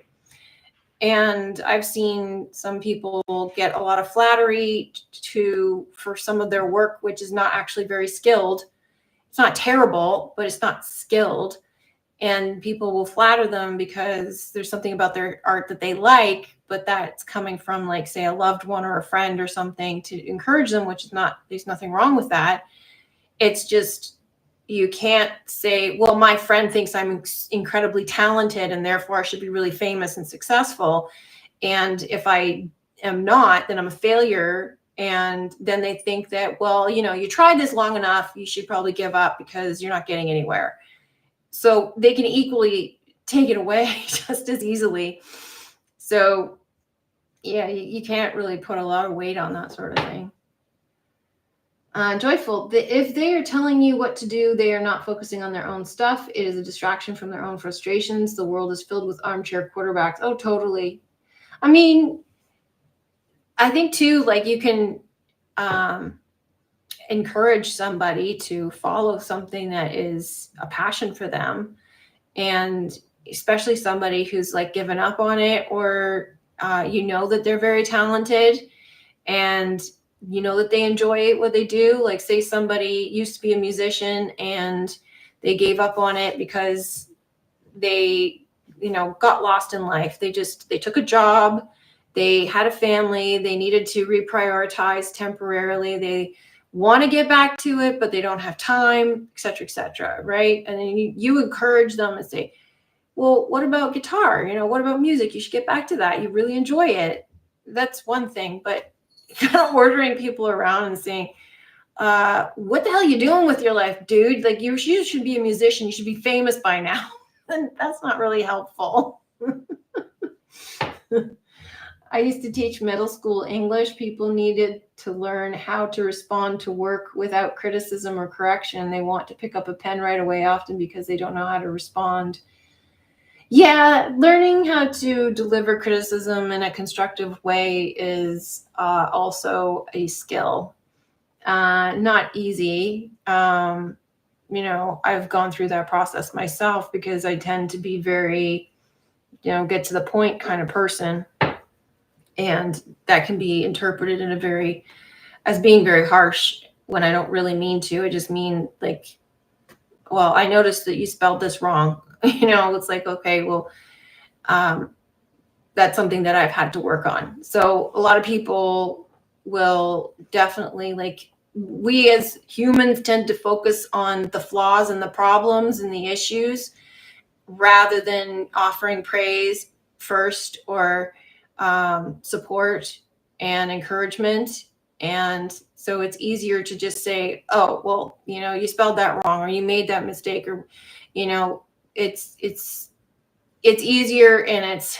And I've seen some people get a lot of flattery for some of their work, which is not actually very skilled. It's not terrible, but it's not skilled. And people will flatter them because there's something about their art that they like, but that's coming from, like, say, a loved one or a friend or something to encourage them, which is not, there's nothing wrong with that. It's just, you can't say, well, my friend thinks I'm incredibly talented and therefore I should be really famous and successful. And if I am not, then I'm a failure. And then they think that, well, you tried this long enough, you should probably give up because you're not getting anywhere. So they can equally take it away just as easily. So yeah, you can't really put a lot of weight on that sort of thing. Joyful. If they are telling you what to do, they are not focusing on their own stuff. It is a distraction from their own frustrations. The world is filled with armchair quarterbacks. Oh, totally. I mean, I think too, like, you can encourage somebody to follow something that is a passion for them. And especially somebody who's like given up on it, or you know that they're very talented and you know that they enjoy what they do. Like say somebody used to be a musician and they gave up on it because they, you know, got lost in life. They took a job, they had a family, they needed to reprioritize temporarily. They want to get back to it, but they don't have time, et cetera, right? And then you encourage them and say, well, what about guitar? You know, what about music? You should get back to that. You really enjoy it. That's one thing, but kind of ordering people around and saying, what the hell are you doing with your life, dude? Like you should be a musician. You should be famous by now. And that's not really helpful. I used to teach middle school English. People needed to learn how to respond to work without criticism or correction. They want to pick up a pen right away, often because they don't know how to respond. Yeah, learning how to deliver criticism in a constructive way is also a skill. Not easy. You know, I've gone through that process myself because I tend to be very, you know, get to the point kind of person. And that can be interpreted in as being very harsh when I don't really mean to. I just mean like, well, I noticed that you spelled this wrong. You know, it's like, okay, well, that's something that I've had to work on. So a lot of people will definitely, like, we as humans tend to focus on the flaws and the problems and the issues rather than offering praise first, or support and encouragement. And so it's easier to just say, oh, well, you know, you spelled that wrong, or you made that mistake, or, you know, it's easier, and it's,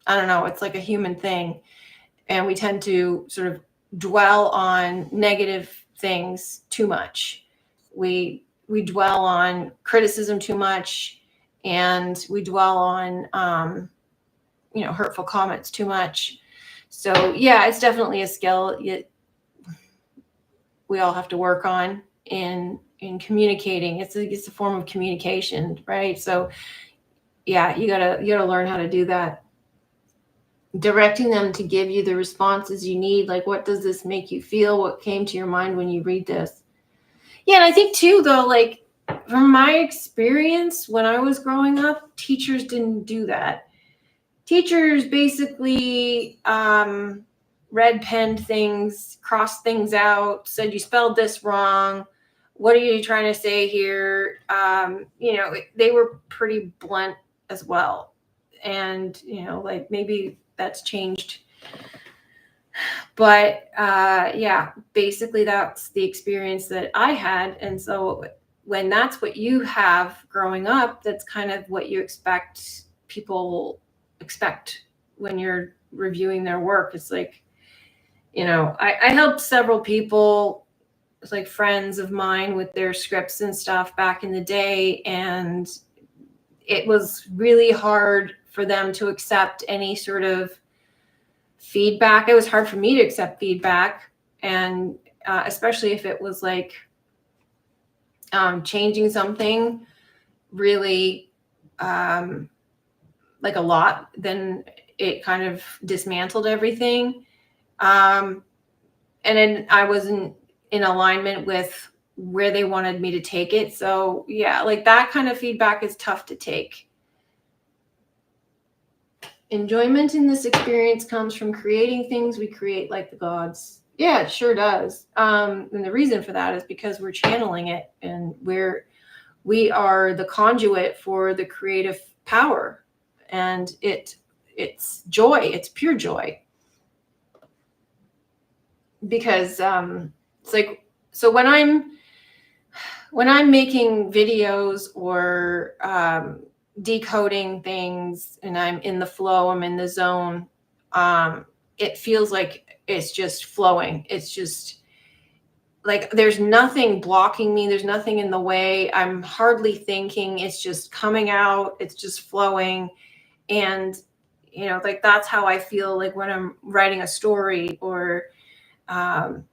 I don't know, it's like a human thing. And we tend to sort of dwell on negative things too much. We dwell on criticism too much, and we dwell on you know, hurtful comments too much. So yeah, it's definitely a skill we all have to work on in communicating. It's a form of communication, right? So yeah, you gotta learn how to do that. Directing them to give you the responses you need. Like, what does this make you feel? What came to your mind when you read this? Yeah, and I think too, though, like from my experience when I was growing up, teachers didn't do that. Teachers basically red penned things, crossed things out, said you spelled this wrong. What are you trying to say here? You know, they were pretty blunt as well. And, you know, like maybe that's changed. But yeah, basically that's the experience that I had. And so when that's what you have growing up, that's kind of what you expect people expect when you're reviewing their work. It's like, you know, I helped several people, like friends of mine, with their scripts and stuff back in the day. And it was really hard for them to accept any sort of feedback. It was hard for me to accept feedback. And especially if it was like changing something really like a lot, then it kind of dismantled everything. And then I wasn't in alignment with where they wanted me to take it. So yeah, like that kind of feedback is tough to take. Enjoyment in this experience comes from creating things we create like the gods. Yeah, it sure does. And the reason for that is because we're channeling it, and we are the conduit for the creative power. And it's joy, it's pure joy. Because it's like, so when I'm making videos or decoding things and I'm in the flow, I'm in the zone, it feels like it's just flowing. It's just like there's nothing blocking me, there's nothing in the way, I'm hardly thinking, it's just coming out, it's just flowing. And you know, like that's how I feel like when I'm writing a story, or in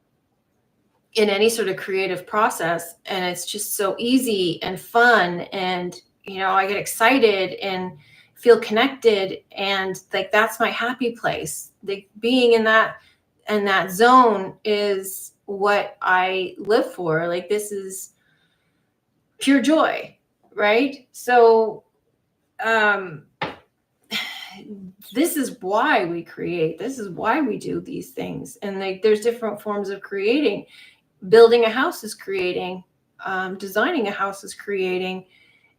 any sort of creative process. And it's just so easy and fun, and I get excited and feel connected, and like that's my happy place. Like being in that zone is what I live for. Like this is pure joy, right? So this is why we create. This is why we do these things. And like there's different forms of creating. Building a house is creating. Designing a house is creating.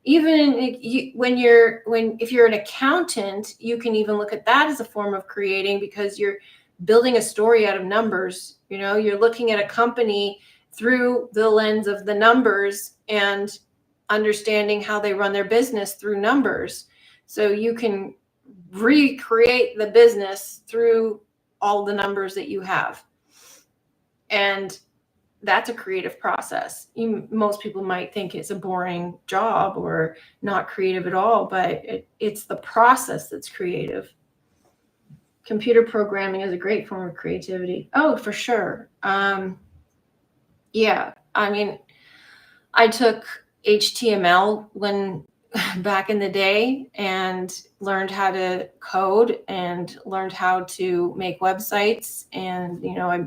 Even if you're an accountant, you can even look at that as a form of creating, because you're building a story out of numbers. You're looking at a company through the lens of the numbers and understanding how they run their business through numbers. So you can recreate the business through all the numbers that you have. And that's a creative process. Most people might think it's a boring job or not creative at all, but it's the process that's creative. Computer programming is a great form of creativity. Oh, for sure. Yeah, I mean, I took HTML back in the day and learned how to code and learned how to make websites. And,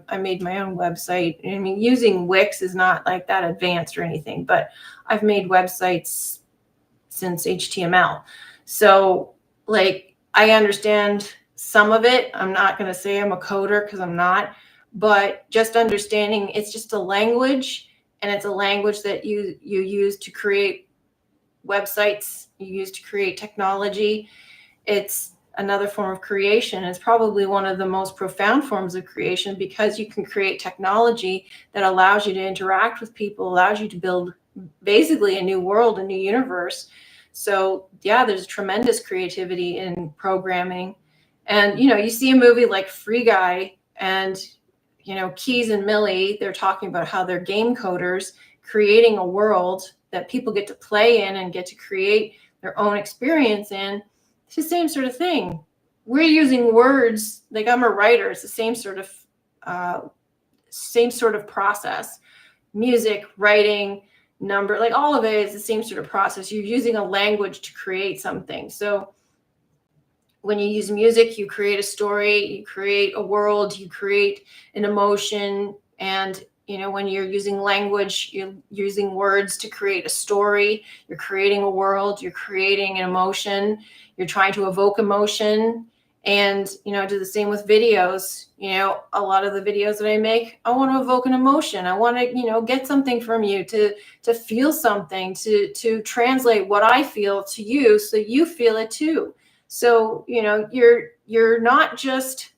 I made my own website. I mean, using Wix is not like that advanced or anything, but I've made websites since HTML. So like, I understand some of it. I'm not going to say I'm a coder because I'm not, but just understanding it's just a language, and it's a language that you use to create websites, you use to create technology. It's another form of creation. It's probably one of the most profound forms of creation, because you can create technology that allows you to interact with people, allows you to build basically a new world, a new universe. So yeah, there's tremendous creativity in programming. And you see a movie like Free Guy, and Keys and Millie, they're talking about how they're game coders creating a world that people get to play in and get to create their own experience in. It's the same sort of thing. We're using words. Like, I'm a writer. It's the same sort of process. Music, writing, number, like all of it is the same sort of process. You're using a language to create something. So when you use music, you create a story, you create a world, you create an emotion. And when you're using language, you're using words to create a story, you're creating a world, you're creating an emotion, you're trying to evoke emotion. And I do the same with videos. A lot of the videos that I make, I want to evoke an emotion. I want to get something from you, to feel something, to translate what I feel to you, so you feel it too. So you're not just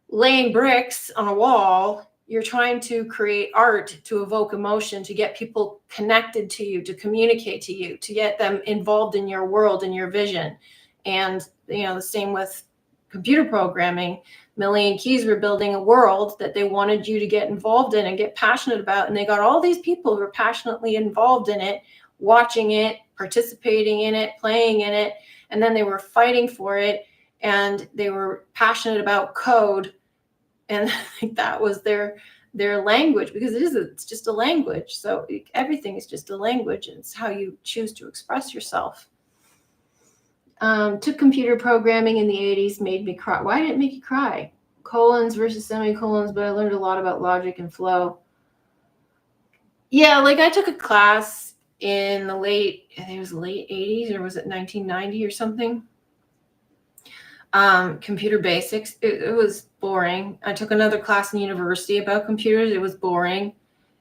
laying bricks on a wall. You're trying to create art to evoke emotion, to get people connected to you, to communicate to you, to get them involved in your world and your vision. And the same with computer programming. Millie and Keys were building a world that they wanted you to get involved in and get passionate about. And they got all these people who were passionately involved in it, watching it, participating in it, playing in it. And then they were fighting for it, and they were passionate about code. And that was their language, because it's just a language. So everything is just a language, and it's how you choose to express yourself. Took computer programming in the 80s, made me cry. Why did it make you cry? Colons versus semicolons, but I learned a lot about logic and flow. Yeah, like I took a class in the late 80s, or was it 1990 or something? Computer basics. It was boring. I took another class in university about computers. It was boring.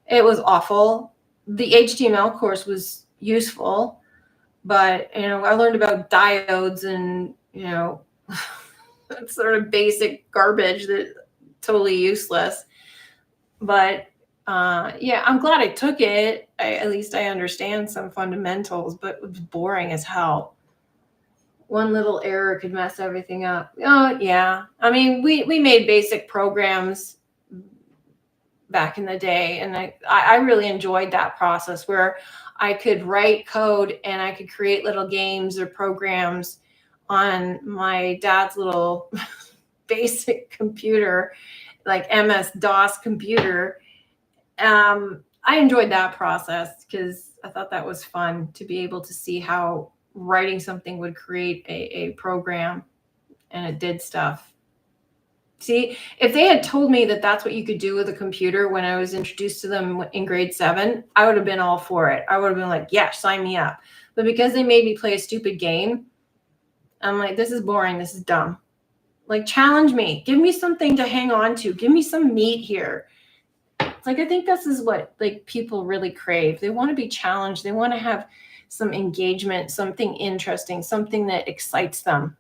It was awful. The HTML course was useful, but I learned about diodes and sort of basic garbage that totally useless. But yeah, I'm glad I took it. At least I understand some fundamentals, but it was boring as hell. One little error could mess everything up. Oh yeah, I mean, we made basic programs back in the day, and I really enjoyed that process where I could write code and I could create little games or programs on my dad's little basic computer, like MS-DOS computer. I enjoyed that process because thought that was fun to be able to see how writing something would create a program, and it did stuff. See, if they had told me that that's what you could do with a computer when I was introduced to them in grade 7, I would have been all for it. I would have been like, yeah, sign me up. But because they made me play a stupid game, I'm like, this is boring. This is dumb. Like, challenge me. Give me something to hang on to. Give me some meat here. It's like, I think this is what like people really crave. They want to be challenged. They want to have some engagement, something interesting, something that excites them.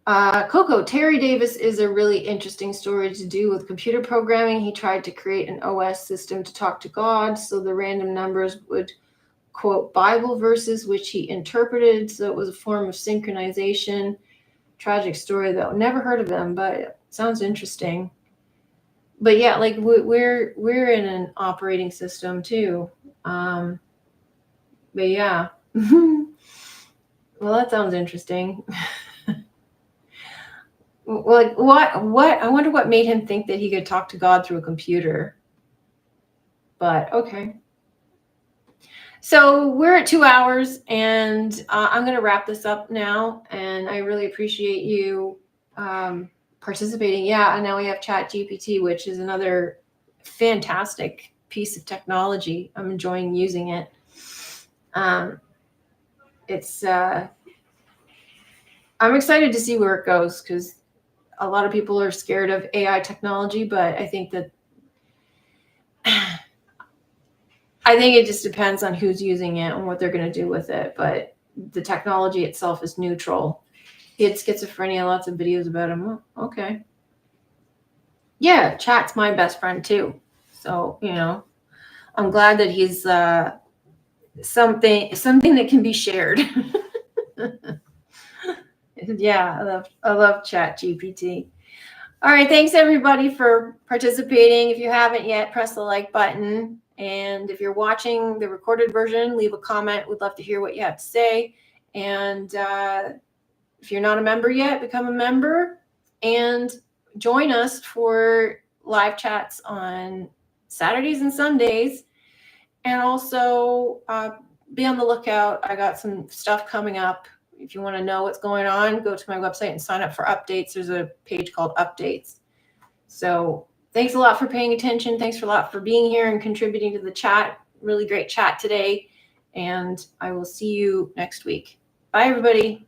Coco, Terry Davis is a really interesting story to do with computer programming. He tried to create an OS system to talk to God, so the random numbers would quote Bible verses, which he interpreted. So it was a form of synchronization. Tragic story, though. Never heard of them, but sounds interesting. But yeah, like we're in an operating system too. But yeah. Well, that sounds interesting. Like what I wonder what made him think that he could talk to God through a computer. But okay. So we're at 2 hours, and I'm going to wrap this up now. And I really appreciate you participating. Yeah, and now we have Chat GPT, which is another fantastic piece of technology. I'm enjoying using it. I'm excited to see where it goes, because a lot of people are scared of AI technology, but I think that it just depends on who's using it and what they're going to do with it. But the technology itself is neutral. He had schizophrenia, lots of videos about him. Oh, okay. Yeah, Chat's my best friend too. So, I'm glad that he's something that can be shared. Yeah, I love Chat GPT. All right, thanks everybody for participating. If you haven't yet, press the like button. And if you're watching the recorded version, leave a comment. We'd love to hear what you have to say. And if you're not a member yet, become a member and join us for live chats on Saturdays and Sundays. And also be on the lookout. I got some stuff coming up. If you want to know what's going on, go to my website and sign up for updates. There's a page called Updates. So thanks a lot for paying attention. Thanks a lot for being here and contributing to the chat. Really great chat today. And I will see you next week. Bye, everybody.